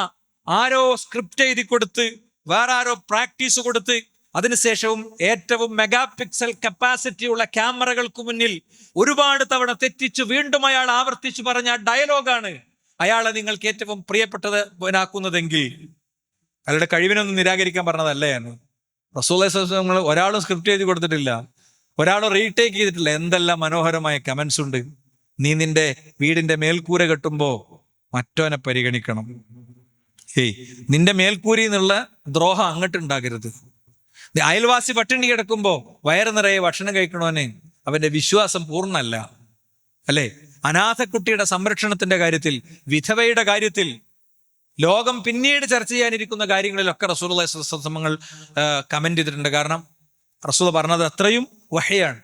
ആരോ സ്ക്രിപ്റ്റ് എഴുതി കൊടുത്ത് വേറെ ആരോ പ്രാക്ടീസ് കൊടുത്ത് അതിനുശേഷവും ഏറ്റവും മെഗാപിക്സൽ കപ്പാസിറ്റി ഉള്ള ക്യാമറകൾക്ക് മുന്നിൽ ഒരുപാട് തവണ തെറ്റിച്ചു വീണ്ടും അയാൾ ആവർത്തിച്ചു പറഞ്ഞ ഡയലോഗാണ് അയാളെ നിങ്ങൾക്ക് ഏറ്റവും പ്രിയപ്പെട്ടവനാക്കുന്നതെങ്കിൽ അയാളുടെ കഴിവിനൊന്നും നിരാകരിക്കാൻ പറഞ്ഞതല്ലേ ഞാൻ. റസൂലുള്ളാഹി ഒരാളും സ്ക്രിപ്റ്റ് എഴുതി കൊടുത്തിട്ടില്ല, ഒരാളും റീടേക്ക് ചെയ്തിട്ടില്ല. എന്തെല്ലാം മനോഹരമായ കമന്റ്സ് ഉണ്ട്. നീ നിന്റെ വീടിന്റെ മേൽക്കൂര കെട്ടുമ്പോ മറ്റോനെ പരിഗണിക്കണം. നിന്റെ മേൽക്കൂരി എന്നുള്ള ദ്രോഹം അങ്ങോട്ട് ഉണ്ടാകരുത്. അയൽവാസി പട്ടിണി കിടക്കുമ്പോ വയറ് നിറയെ ഭക്ഷണം കഴിക്കണോനെ അവന്റെ വിശ്വാസം പൂർണ്ണല്ല, അല്ലേ? അനാഥക്കുട്ടിയുടെ സംരക്ഷണത്തിന്റെ കാര്യത്തിൽ, വിധവയുടെ കാര്യത്തിൽ, ലോകം പിന്നീട് ചർച്ച ചെയ്യാനിരിക്കുന്ന കാര്യങ്ങളിലൊക്കെ റസൂലുള്ളാഹി സ്വല്ലല്ലാഹു അലൈഹി വസല്ലം കമന്റ് ചെയ്തിട്ടുണ്ട്. കാരണം റസൂൽ പറഞ്ഞത് അത്രയും വഹയാണ്.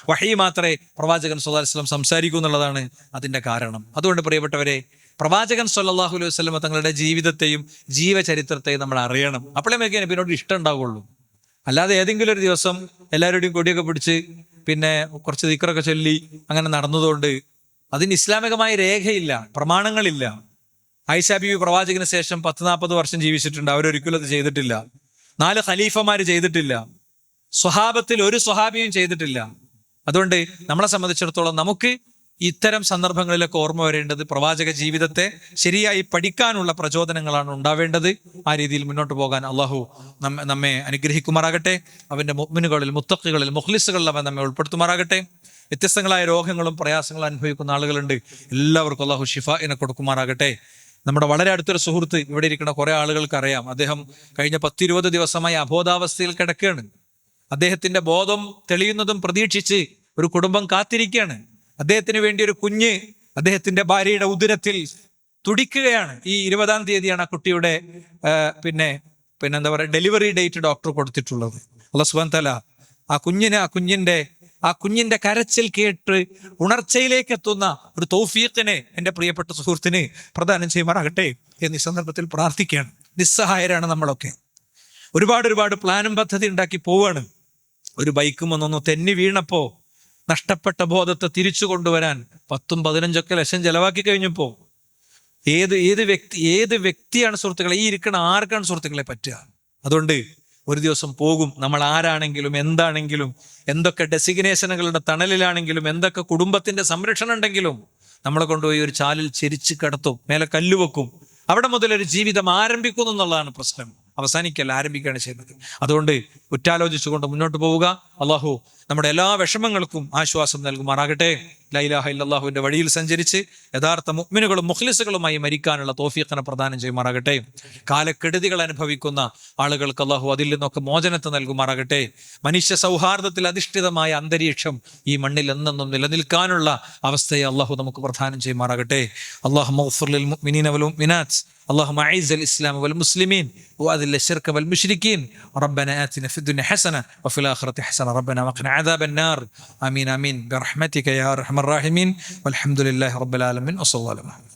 വഹി മാത്രമേ പ്രവാചകൻ സ്വല്ലല്ലാഹു അലൈഹി വസല്ലം സംസാരിക്കൂ എന്നുള്ളതാണ് അതിന്റെ കാരണം. അതുകൊണ്ട് പ്രിയപ്പെട്ടവരെ, പ്രവാചകൻ സ്വല്ലല്ലാഹു അലൈഹി വസല്ലം തങ്ങളുടെ ജീവിതത്തെയും ജീവചരിത്രത്തെയും നമ്മൾ അറിയണം. അപ്പോഴേ നമുക്ക് പിന്നോട് ഇഷ്ടം ഉണ്ടാവുള്ളൂ. അല്ലാതെ ഏതെങ്കിലും ഒരു ദിവസം എല്ലാവരുടെയും കൊടിയൊക്കെ പിടിച്ച് പിന്നെ കുറച്ച് ദിക്റൊക്കെ ചൊല്ലി അങ്ങനെ നടന്നതുകൊണ്ട് അതിന് ഇസ്ലാമികമായ രേഖയില്ല, പ്രമാണങ്ങളില്ല. ആയിഷ ബീവി പ്രവാചകന് ശേഷം 10-40 വർഷം ജീവിച്ചിട്ടുണ്ട്. അവരൊരിക്കലും അത് ചെയ്തിട്ടില്ല. 4 ഖലീഫമാര് ചെയ്തിട്ടില്ല. സ്വഹാബത്തിൽ ഒരു സ്വഹാബിയും ചെയ്തിട്ടില്ല. അതുകൊണ്ട് നമ്മളെ സംബന്ധിച്ചിടത്തോളം നമുക്ക് ഇത്തരം സന്ദർഭങ്ങളിലൊക്കെ ഓർമ്മ വരേണ്ടത് പ്രവാചക ജീവിതത്തെ ശരിയായി പഠിക്കാനുള്ള പ്രചോദനങ്ങളാണ് ഉണ്ടാവേണ്ടത്. ആ രീതിയിൽ മുന്നോട്ട് പോകാൻ അള്ളാഹു നമ്മെ അനുഗ്രഹിക്കുമാറാകട്ടെ. അവന്റെ മുഅ്മിനുകളിൽ, മുത്തഖികളിൽ, മുഖ്ലിസുകളിൽ അവൻ നമ്മെ ഉൾപ്പെടുത്തുമാറാകട്ടെ. വ്യത്യസ്തങ്ങളായ രോഗങ്ങളും പ്രയാസങ്ങളും അനുഭവിക്കുന്ന ആളുകളുണ്ട്. എല്ലാവർക്കും അള്ളാഹു ഷിഫാഇനെ കൊടുക്കുമാറാകട്ടെ. നമ്മുടെ വളരെ അടുത്തൊരു സുഹൃത്ത് ഇവിടെ ഇരിക്കുന്ന കുറെ ആളുകൾക്ക് അറിയാം. അദ്ദേഹം കഴിഞ്ഞ 10-20 ദിവസമായി അബോധാവസ്ഥയിൽ കിടക്കുകയാണ്. അദ്ദേഹത്തിന്റെ ബോധം തെളിയുന്നതും പ്രതീക്ഷിച്ച് ഒരു കുടുംബം കാത്തിരിക്കുകയാണ്. അദ്ദേഹത്തിന് വേണ്ടി ഒരു കുഞ്ഞ് അദ്ദേഹത്തിന്റെ ഭാര്യയുടെ ഉദരത്തിൽ തുടിക്കുകയാണ്. ഈ 20-ാം തീയതിയാണ് ആ കുട്ടിയുടെ പിന്നെ എന്താ പറയുക ഡെലിവറി ഡേറ്റ് ഡോക്ടർ കൊടുത്തിട്ടുള്ളത്. അല്ലാഹു സുബ്ഹാനഹു വ തആല ആ കുഞ്ഞിന്റെ കരച്ചിൽ കേട്ട് ഉണർച്ചയിലേക്ക് എത്തുന്ന ഒരു തൗഫീഖിനെ എൻ്റെ പ്രിയപ്പെട്ട സുഹൃത്തിന് പ്രദാനം ചെയ്യുമാറാകട്ടെ എന്ന് ഈ സന്ദർഭത്തിൽ പ്രാർത്ഥിക്കുകയാണ്. നിസ്സഹായരാണ് നമ്മളൊക്കെ. ഒരുപാട് പ്ലാനും പദ്ധതി ഉണ്ടാക്കി പോവാണ്. ഒരു ബൈക്കും ഒന്നൊന്ന് തെന്നി വീണപ്പോ നഷ്ടപ്പെട്ട ബോധത്തെ തിരിച്ചു കൊണ്ടുവരാൻ 10-15 ലക്ഷം ചെലവാക്കി കഴിഞ്ഞപ്പോ ഏത് വ്യക്തിയാണ് സുഹൃത്തുക്കളെ, ഈ ഇരിക്കണ ആർക്കാണ് സുഹൃത്തുക്കളെ പറ്റുക? അതുകൊണ്ട് ഒരു ദിവസം പോകും. നമ്മൾ ആരാണെങ്കിലും എന്താണെങ്കിലും, എന്തൊക്കെ ഡെസിഗ്നേഷനുകളുടെ തണലിലാണെങ്കിലും, എന്തൊക്കെ കുടുംബത്തിന്റെ സംരക്ഷണം ഉണ്ടെങ്കിലും നമ്മളെ കൊണ്ടുപോയി ഒരു ചാലിൽ ചെരിച്ച് കിടത്തും, മേലെ കല്ലുവെക്കും. അവിടെ മുതൽ ഒരു ജീവിതം ആരംഭിക്കുന്നു എന്നുള്ളതാണ് പ്രശ്നം. അവസാനിക്കല്ല, ആരംഭിക്കുകയാണ് ചെയ്യുന്നത്. അതുകൊണ്ട് ഉറ്റാലോചിച്ചുകൊണ്ട് മുന്നോട്ട് പോവുക. അള്ളാഹു നമ്മുടെ എല്ലാ വിഷമങ്ങൾക്കും ആശ്വാസം നൽകുമാറാകട്ടെ. ലാ ഇലാഹ ഇല്ലല്ലാഹുവിന്റെ വഴിയിൽ സഞ്ചരിച്ച് യഥാർത്ഥ മുഅ്മിനുകളും മുഖ്ലിസുകളുമായി മരിക്കാനുള്ള തൗഫീഖിനെ പ്രദാനം ചെയ്യുമാറാകട്ടെ. കാലക്കെടുതികൾ അനുഭവിക്കുന്ന ആളുകൾക്ക് അള്ളാഹു അതിൽ നിന്നൊക്കെ മോചനത്തെ നൽകുമാറാകട്ടെ. മനുഷ്യ സൗഹാർദ്ദത്തിൽ അധിഷ്ഠിതമായ അന്തരീക്ഷം ഈ മണ്ണിൽ എന്നെന്നും നിലനിൽക്കാനുള്ള അവസ്ഥയെ അള്ളാഹു നമുക്ക് പ്രദാനം ചെയ്യുമാറാകട്ടെ. അല്ലാഹുമ്മ ഗ്ഫിർ ലിൽ മുഅ്മിനീന വൽ മുഅ്മിനാത്ത് اللهم أعز الإسلام والمسلمين وأذل الشرك والمشركين ربنا آتنا في الدنيا حسنة وفي الآخرة حسنة ربنا وقنا عذاب النار آمين آمين برحمتك يا أرحم الراحمين والحمد لله رب العالمين وصلى الله عليه وسلم.